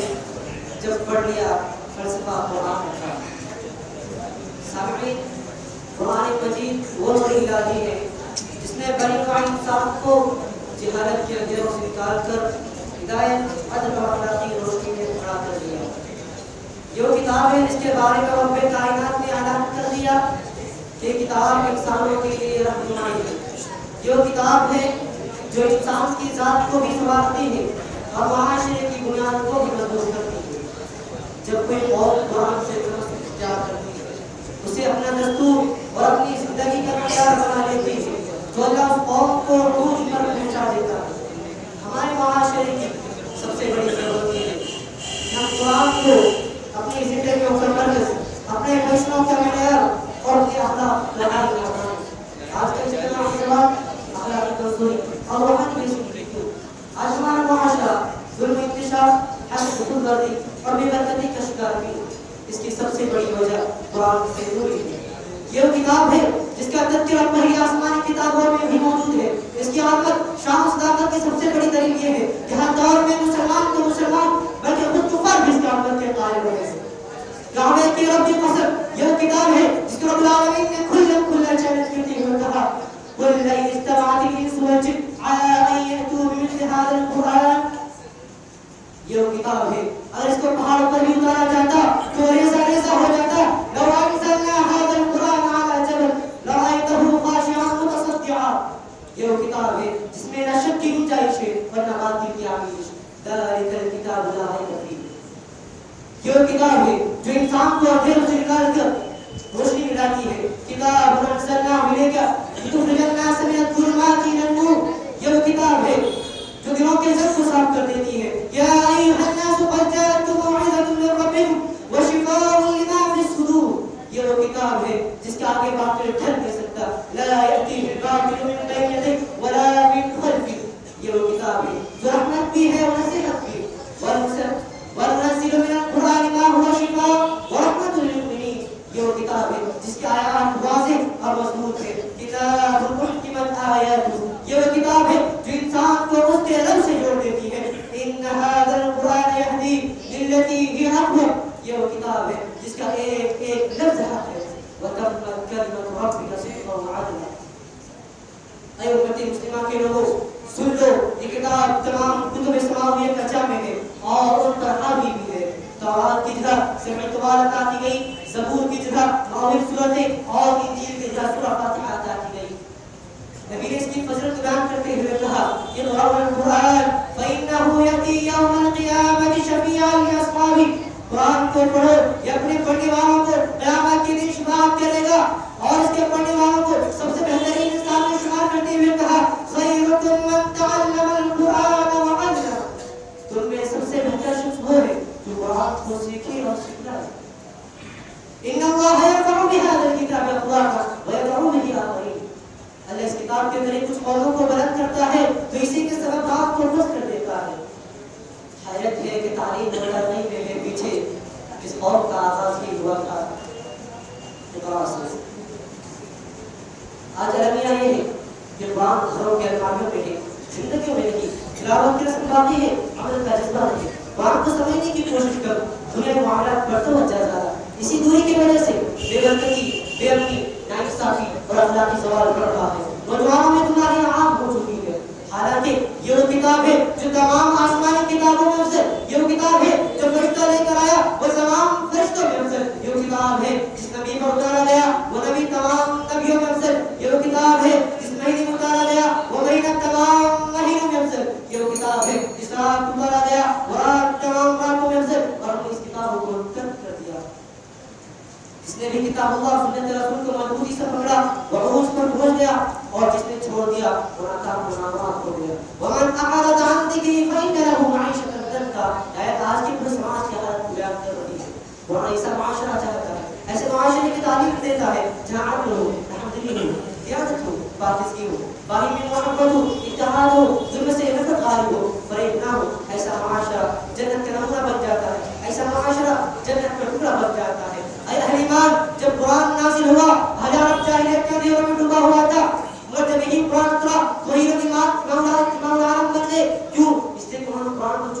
جب پڑھ لیا فلسفہ قرآن کا. سامعین، قرآن مجید وہ نور الہی ہے جس نے بنی نوع انسان کو جہالت کے اندھیروں سے نکال کر ہدایت، عدل اور اخلاقی روشنی میں کھڑا کر دیا. جو کتاب ہے جس کے بارے میں رب کائنات نے اعلان کر دیا کہ کتاب انسانوں کے لیے رہنمائی ہے. جو کتاب ہے جو انسان کی ذات کو بھی سنوارتی ہے اور معاشرے کی بنیاد کو بھی مضبوط کرتی ہے. جب کوئی قوم قرآن سے اختیار کرتی ہے، اسے اپنا دستور اور اپنی زندگی کا معیار بنا لیتی ہے، تو اللہ اس قوم کو عروج پر پہنچا دیتا ہے. ہمارے معاشرے کی سب سے بڑی ضرورت یہ ہے کہ ہم قرآن کو اپنی زندگی میں مرکز، اپنے فیصلوں کا معیار اور اپنے اخلاق لگا دیا. آج کل جتنا سوال اخلاقی کمزوری اور روحانی بے سکونی، آج ہمارا معاشرہ ظلم، انتشار، حسد، خود غرضی اور بے برکتی کا شکار بھی. اس کی سب سے بڑی وجہ قرآن سے دوری ہے. یہ وہ کتاب ہے جس کا تذکرہ پہلی آسمانی کتابوں میں بھی موجود ہے. اس کی عظمت، شان و صداقت کی سب سے بڑی دلیل یہ ہے کہ ہر دور میں مسلمان تو مسلمان بلکہ خود کفار بھی اس کی عظمت کے قائل ہوئے ہیں. کعبے کی رب کی قسم، یہ کتاب ہے جس کو رب العالمین نے کھلا چیلنج کرتے ہوئے کہا قل لئن اجتمعت الانس والجن على ان يأتوا بمثل هذا القرآن. یہ وہ کتاب ہے اگر اس کو پہاڑوں پر بھی اتارا جاتا تو ریزہ ریزہ ہو جاتا. لو انزلنا هذا القرآن على جبل لرأيته خاشعا متصدعا. یہ وہ کتاب ہے جس میں نہ شک کی گنجائش ہے اور نہ باطل کی آمیزش. ذلك الكتاب لا ريب فيه. یہ وہ کتاب ہے جو انسان کو اندھیروں سے نکال کر روشنی ملاتی ہے. کتاب انزلناه الیک لتخرج الناس من الظلمات الى النور. یہ وہ کتاب ہے جو دلوں کے زد کو صاف کر دیتی ہے. یا ایھا الناس قد جاءتکم موعظۃ من ربکم وشفاء لما فی الصدور. یہ وہ کتاب ہے جس کے آگے باطل ڈھل نہیں سکتا. لا یأتیہ الباطل من بین یدیہ ولا من خلفہ. یہ وہ کتاب ہے جو رحمت بھی ہے اور نصیحت بھی. وننزل من القرآن ما هو شفاء ورحمة للمؤمنین. یہ وہ کتاب ہے جس کی آیات واضح اور مضبوط ہے. کتاب محکمت آیاتہ. یہ وہ کتاب ہے جو انسان کو اس کے رب سے جوڑ دیتی ہے. ان هذا القرآن يهدي للتي هي اقوم. یہ وہ کتاب ہے جس کا ایک ایک لفظ حق ہے. وتمت كلمة ربك صدقا وعدلا. اے امت مسلمہ کے لوگوں، سن لو، یہ کتاب تمام کتب سماویہ کا جامع ہے اور ان پر حاوی بھی ہے. تورات کی جگہ سبع طوال عطا کی گئی، زبور کی جگہ معاون سورتیں اور انجیل کی جگہ سورہ فاتحہ عطا کی گئی. نبی نے اس کی فضیلت بیان کرتے ہوئے کہا اقرأوا القرآن فإنه يأتي يوم القيامة شفيعا لأصحابه. قرآن کو پڑھو، یہ اپنے پڑھنے والوں کو قیامت کے دن شفاعت کرے گا اور اس کے پڑھنے والوں کو سب سے بہترین انسان میں شمار کرتے ہوئے کہا خیرکم من تعلم القرآن وعلمہ. تم میں سب سے بہتر شخص وہ ہے جو قرآن کو سیکھے اور سکھائے. ان اللہ یرفع بهذا الکتاب اقواما ویضع به آخرین. اللہ اس کتاب کے ذریعے کچھ قوموں کو بلند کرتا ہے تو اسی کے سبب آپ کو پست کر دیتا ہے. حیرت ہے کہ تعلیم نظر نہیں میں ہے پیچھے اس قوم کا آغاز ہی ہوا تھا اقرا سے. آج المیہ یہ ہے کہ قرآن گھروں کے الماریوں میں ہے، زندگیوں میں نہیں. تلاوت کی رسم باقی ہے، عمل کا جذبہ نہیں. قرآن کو سمجھنے کی کوشش کرو. دنیا کے معاملات بڑھتے ہو جاتا ہے. اسی دوری کی وجہ سے بے برکتی، بے امنی، ناانصافی اور اخلاقی زوال بڑھ رہا ہے. نوجوانوں میں تمہاری عام ہو چکی ہے. حالانکہ یہ وہ کتاب ہے جو تمام آسمانی کتابوں میں افضل. یہ وہ کتاب ہے جو فرشتہ لے کر آیا وہ تمام فرشتوں میں افضل. یہ وہ کتاب ہے جس نبی پر اتارا گیا وہ نبی تمام نبیوں میں افضل. یہ وہ کتاب ہے جس مہینے میں اتارا گیا وہ مہینہ تمام مہینوں میں افضل. یہ وہ کتاب ہے جس رات اتارا گیا وہ رات تمام راتوں میں افضل. اور ہم نے اس کتاب کو ترک کر دیا. جس نے بھی کتاب اللہ سنت رسول کو مضبوطی سے پکڑا وہ عروج پر پہنچ گیا اور جس نے چھوڑ دیا وہ ناکام و نامراد ہو گیا. ومن اعرض عن ذکری فإن له معیشۃ ضنکا. آیت آج کی پوری سماج کی حالت بیان کر رہی ہے. قرآن ایسا معاشرہ چاہتا ہے، ایسے معاشرے کی تعلیم دیتا ہے جہاں عدل ہو، رحمدلی ہو، قیادت ہو، پاکیزگی ہو، باہمی میں محبت ہو، اتحاد ہو، ظلم سے نفرت غالب ہو، فریب نہ ہو. ایسا معاشرہ جنت کا نمونہ بن جاتا ہے. ایسا معاشرہ جنت کا ٹکڑا بن جاتا ہے. اے اہل ایمان، جب قرآن نازل ہوا ہزاروں جاہلیت کے اندھیروں میں ڈوبا ہوا تھا، مگر جب یہی قرآن اترا تو ہی مولا عالم بن گئے. کیوں؟ اس لیے کہ انہوں نے قرآن کو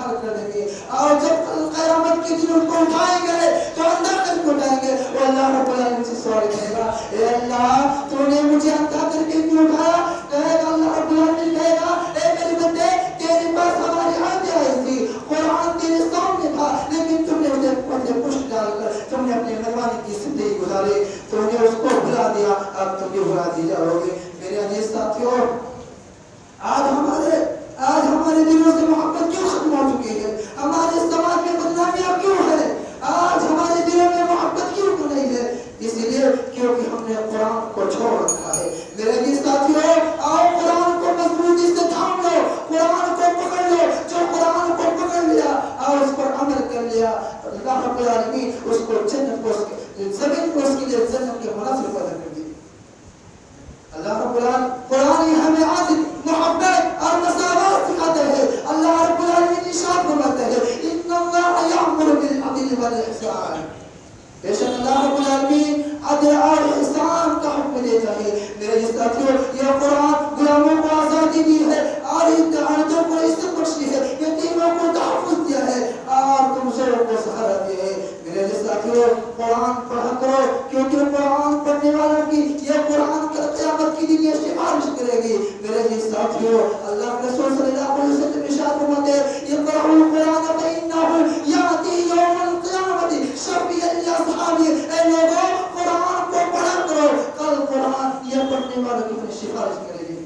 حل کر دیں گے. اور جب کل قیامت کے دن ان کو اٹھائیں گے تو اندھا کر کے اٹھائیں گے. وہ اللہ رب العالمین سے سوال کرے گا, اے اللہ تو نے مجھے اندھا کر کے کیوں اٹھایا؟ کہے گا اللہ رب العالمین کہے گا, اے میرے بندے تیرے پاس ہماری آیتیں آئی تھی, قرآن تیرے سامنے تھا, لیکن تم نے اسے پردے پشت ڈال کر تم نے اپنے مہربانی کی زندگی گزاری, تم نے اس کو بھلا دیا, اب تم بھی بھلا دی جاؤ گے. میرے عزیز ساتھیوں, آج ہمارے دلوں سے محبت کیوں ختم ہو چکی ہے؟ ہمارے سماج میں بدنامیاں کیوں ہے؟ آج ہمارے دلوں میں محبت کیوں نہیں ہے؟ اس لیے کیونکہ ہم نے قرآن کو چھوڑ رکھا ہے. میرے عزیز ساتھیوں, آؤ قرآن کو مضبوطی سے تھام لو, قرآن کو پکڑ لو. جو قرآن کو پکڑ لیا اور اس پر عمل کر لیا, اللہ رب العالمین اس کو جنت کو زمین کو اس کے لیے جنت کے مناظر پیدا کر دی. اللہ رب العالمین قرآن ہمیں آج محبت اور مساوات سکھاتا ہے. اللہ رب العالمین ارشاد فرماتا ہے, ان اللہ یأمر بالعدل والاحسان. بے شک اللہ رب العالمین عدل اور احسان کا حکم دیتا ہے. میرے ساتھیوں, یہ قرآن غلاموں کو آزادی دی ہے اور عورتوں کو عزت بخشی ہے, یتیموں کو تحفظ دیا ہے اور کمزوروں کو سہارا دیا ہے. میرے ساتھیوں, قرآن پڑھا کرو, کیونکہ قرآن پڑھنے والوں کی یہ قرآن کا قیامت کی دن یہ سفارش کرے گی. میرے ساتھیوں, اللہ کے رسول صلی اللہ علیہ وسلم ارشاد فرماتے ہیں, اقرؤوا القرآن فإنه یأتی یوم القیامت شفیعا لأصحابہ. اے لوگوں, قرآن کو پڑھا کرو, کل قرآن یہ پڑھنے والوں کی اپنی سفارش کرے گی.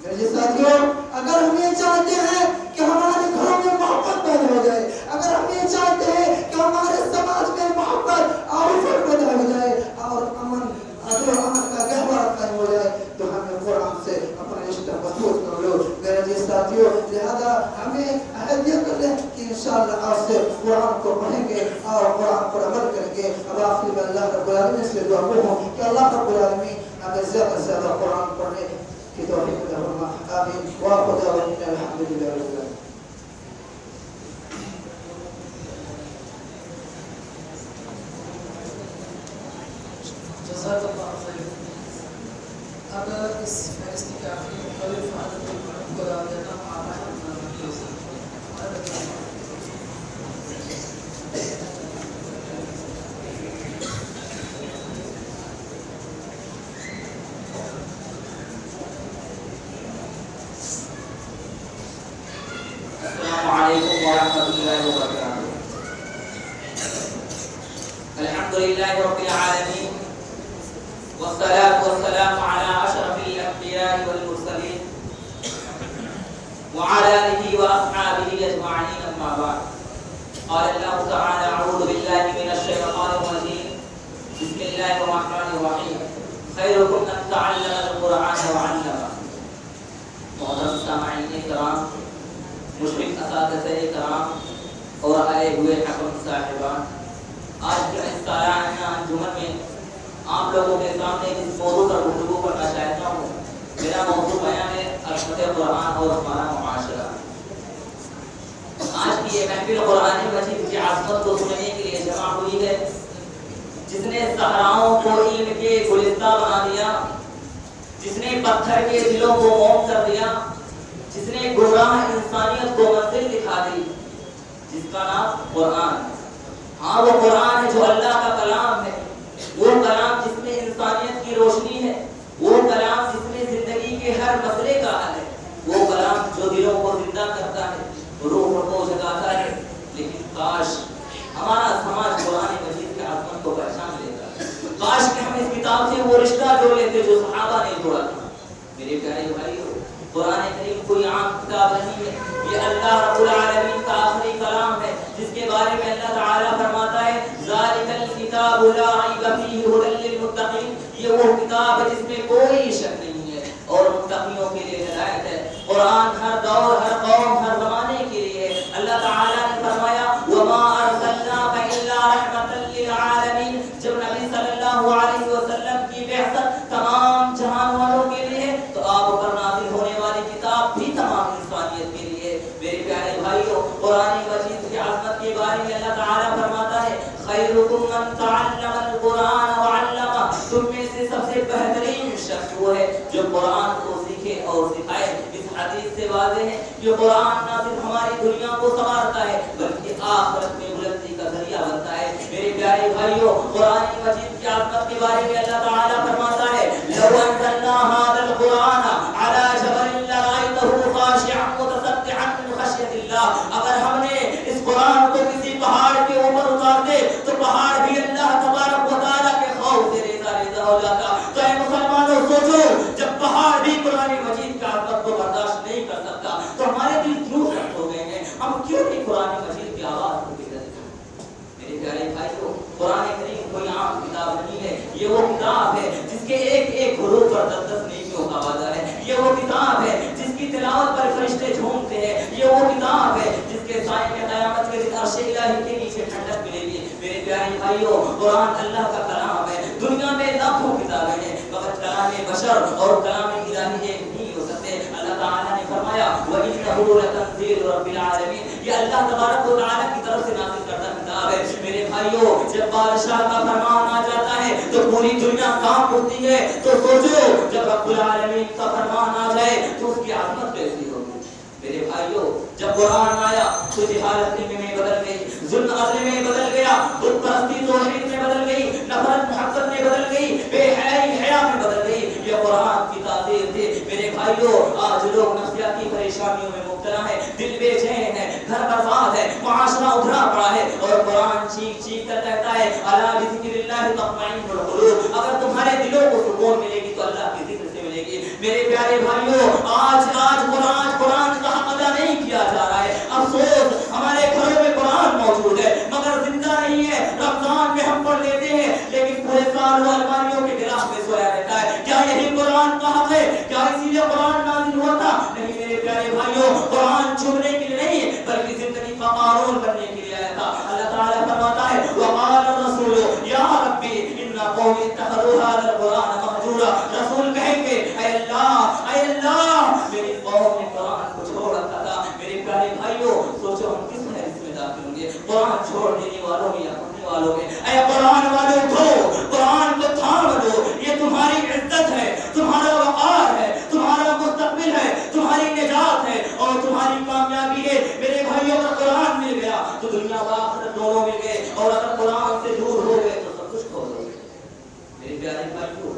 میرے ساتھیوں, اگر ہم یہ چاہتے ہیں کہ ہمارے گھروں میں محبت پیدا ہو جائے, اگر ہم یہ چاہتے ہیں کہ ہمارے سماج میں محبت اور الفت پیدا ہو جائے اور امن کا گہوارہ قائم ہو جائے, تو ہمیں قرآن سے اپنا رشتہ مضبوط کر لو. میرے ساتھیوں, لہذا ہمیں عہد یہ کر لیں کہ انشاءاللہ آج سے قرآن کو پڑھیں گے اور قرآن پر عمل کریں گے. اب آخر میں اللہ رب العالمین سے دعا ہوں کہ اللہ رب العالمین ہمیں زیادہ سے زیادہ قرآن پڑھنے کی توفیق عطا فرمائے. آمین. وآخر دعوانا الحمدللہ رب العالمین. جزاک اللہ خیر. اب اس فہرست کے آخری مختلف حالتوں کو بتا دیتا ہوں. السلام علیکم ورحمۃ اللہ وبرکاتہ. الحمد للہ رب العالمین والصلاة والسلام على أشرف الأنبياء والمرسلين وعلى آله وأصحابه أجمعين. أما بعد, قال الله تعالى, أعوذ بالله من الشيطان الرجيم, بسم الله الرحمن الرحيم, خيركم من تعلم القرآن وعلمه. محترم سامعین کرام, مشرق اساتذہ کرام اور آئے ہوئے حکم صاحبان, آج کے اس سالانہ انجمن میں آپ لوگوں کے سامنے اس موضوع پر گفتگو کرنا چاہتا ہوں. میرا موضوع بیان ہے عظمت قرآن اور ہمارا معاشرہ. آج کی یہ محفل قرآن مجید کی عظمت کو سننے کے لیے جمع ہوئی ہے, جس نے صحراؤں کو علم کے گلستہ بنا دیا, جس نے پتھر کے دلوں کو موم کر دیا, جس نے گمراہ انسانیت کو منزل دکھا دی, جس کا نام قرآن ہے. ہاں, وہ قرآن ہے جو اللہ کا کلام ہے, وہ کلام جس میں انسانیت کی روشنی ہے, وہ کلام جس میں زندگی کے ہر مسئلے کا حل ہے, وہ کلام جو دلوں کو زندہ کرتا ہے, روح کو جگاتا ہے. لیکن کاش ہمارا سماج قرآن مجید کی عظمت کو پہچان لیتا, کاش کہ ہم اس کتاب سے وہ رشتہ جوڑ لیتے جو صحابہ نے جوڑا تھا. میرے پیارے بھائیو, قرآن کریم کوئی عام کتاب نہیں ہے, یہ اللہ رب العالمین کا آخری کلام ہے, جس کے بارے میں اللہ تعالیٰ فرماتا ہے, ذالک الکتاب لا ریب فیہ ھدی للمتقین. یہ وہ کتاب ہے جس میں کوئی شک نہیں ہے اور متقیوں کے لیے ہدایت ہے. قرآن ہر دور, ہر قوم, ہر زمانے کے لیے ہے. اللہ تعالیٰ نے فرمایا, وما ارسلناک الا رحمۃ للعالمین. جب نبی صلی اللہ علیہ وسلم کی بعثت تمام جہان والوں کے لیے, تو آپ پر نازل ہونے والی کتاب بھی تمام انسانیت کے لیے. میرے پیارے بھائیوں, قرآن مجید کی عظمت کے بارے میں اللہ تعالیٰ فرماتا ہے, خیرکم من تعلم القرآن وعلمہ. تم میں سے سب سے بہترین شخص وہ ہے جو قرآن کو سیکھے اور سکھائے. اس حدیث سے واضح ہے کہ قرآن نہ صرف ہماری دنیا کو سنوارتا ہے بلکہ آخرت میں بلندی کا ذریعہ بنتا ہے. میرے پیارے بھائیوں، قرآن مجید کی عظمت کے بارے میں اللہ تعالیٰ فرماتا ہے لو انزلنا هذا القرآن على جبل لرأيته خاشعا متصدعا من خشية الله. اگر ہم نے اس قرآن کو کسی پہاڑ کے اوپر اتار دے تو پہاڑ بھی اللہ تبارک و تعالیٰ کے خوف سے ریزہ ریزہ ہو جاتا. تو اے مسلمانوں سوچو، جب پہاڑ بھی قرآن مجید کی عظمت کو برداشت نہیں کر سکتا تو ہمارے دل کیوں سخت ہو گئے ہیں؟ ہم کیوں نہیں قرآن مجید کی آواز کو بگڑ دیتے؟ میرے پیارے بھائیوں، قرآن کریم کوئی عام کتاب نہیں ہے. یہ وہ کتاب ہے جس کے ایک ایک حروف پر 10 نیکیوں کا وعدہ ہے. یہ وہ کتاب ہے جس کی تلاوت پر فرشتے جھومتے ہیں. یہ وہ کتاب ہے جس کے سائے میں قیامت کے دن عرش الہی کے نیچے ٹھنڈک ملے گی. میرے پیارے بھائیوں، قرآن اللہ کا کلام ہے. دنیا میں لاکھوں کتابیں ہیں مگر کلام بشر اور کلام الہی ایک نہیں ہو سکتے. اللہ تعالیٰ نے فرمایا وَإِنَّهُ لَتَنزِيلُ رَبِّ الْعَالَمِينَ. یہ اللہ تبارک و تعالیٰ کی طرف سے نازل کردہ کتاب ہے. میرے بھائیوں، جب بادشاہ کا فرمان آ جاتا ہے تو پوری دنیا کانپ اٹھتی ہے. تو سوچو جب رب العالمین کا فرمان آ جائے تو اس کی عظمت کیسی ہوگی؟ میرے بھائیوں، جب قرآن آیا تو جہالت میں بدل گئی، ظلم عدل میں بدل گیا، بت پرستی توحید میں بدل گئی، نفرت محبت میں بدل گئی، بے حیائی حیا میں بدل گئی. یہ قرآن کی تاثیر تھی. میرے بھائیوں، آج لوگ نفسیاتی پریشانیوں میں مبتلا ہے، دل بے چین ہے، گھر برباد ہے، معاشرہ ادھرا پڑا ہے اور قرآن چیخ چیخ کر کہتا ہے الا بذکر اللہ تطمئن القلوب. اگر تمہارے دلوں کو سکون ملے گی تو اللہ کی ذکر سے ملے گی. میرے پیارے بھائیوں، آج قرآن کا حق ادا نہیں کیا جا رہا ہے. افسوس، ہمارے گھروں میں قرآن موجود ہے مگر زندہ نہیں ہے. رمضان میں ہم پڑھ لیتے ہیں لیکن پورے سال وہ الماریوں کے گلاف میں سویا رہتا ہے. کیا یہی قرآن کا حق ہے؟ کیا اسی لیے قرآن نازل ہوا تھا؟ نہیں میرے پیارے بھائیوں، قرآن چھوڑنے کے لیے نہیں بلکہ زندگی کا قانون بننے کے لیے آیا تھا. اللہ تعالیٰ فرماتا ہے وقال الرسول یا ربی ان قوم اتخذوا هذا القرآن مهجورا. رسول کہیں گے اے اللہ میری قوم نے قرآن کو چھوڑ رکھا تھا. میرے پیارے بھائیوں، سوچو ہم کس میں اس میں داخل ہوں گے؟ قرآن چھوڑ دینے والوں میں یا پڑھنے والوں میں؟ اے قرآن والے اٹھو، قرآن کو تھام دو. یہ تمہاری عزت ہے، تمہارا وقار ہے، تمہارا مستقبل ہے، تمہاری نجات ہے اور تمہاری کامیابی ہے. میرے بھائیوں، اگر قرآن مل گیا تو دنیا و آخرت دونوں مل گئے اور اگر قرآن سے دور ہو گئے تو سب کچھ کھو دو گے. میرے پیارے بھائیوں،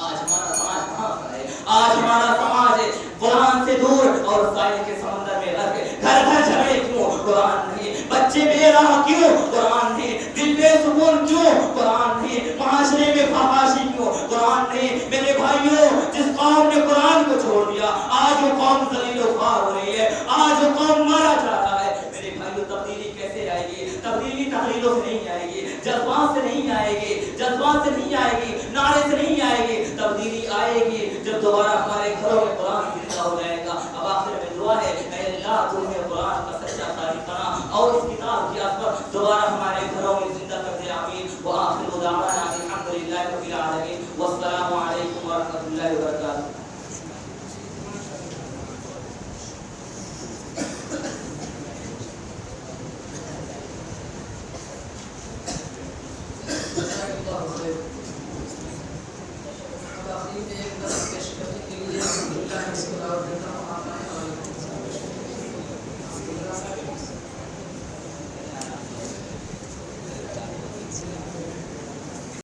آج ہمارا سماج کہاں پر ہے؟ آج ہمارا سماج ہے قرآن سے دور اور سائے کے سمندر میں غرق. گھر گھر جھگڑے کیوں؟ قرآن نہیں. بچے بے راہ کیوں؟ قرآن نہیں. دل بے سکون کیوں؟ قرآن نہیں. معاشرے میں فحاشی کیوں؟ قرآن نہیں. میرے بھائیوں، جس قوم نے قرآن کو چھوڑ دیا آج وہ قوم ذلیل و خوار ہو رہی ہے، آج وہ قوم مارا جا رہا ہے. میرے بھائیوں، تبدیلی کیسے آئے گی؟ تبدیلی تحریروں سے نہیں آئے گی، جذبات سے نہیں آئے گی، جذبات سے نہیں آئے گی، نعرے سے نہیں آئے گی. تبدیلی آئے گی جب دوبارہ ہمارے گھروں میں قرآن زندہ ہو جائے گا. اب آخر میں دعا ہے اے اللہ تو ہمیں قرآن کا سچا قاری بنا اور اس کتاب کی عظمت دوبارہ ہمارے گھروں میں زندہ کر دے. آمین. وآخر دعوانا الحمدللہ رب العالمین والسلام علیکم ورحمۃ اللہ وبرکاتہ. ایک نظر پیش کرنے کے لیے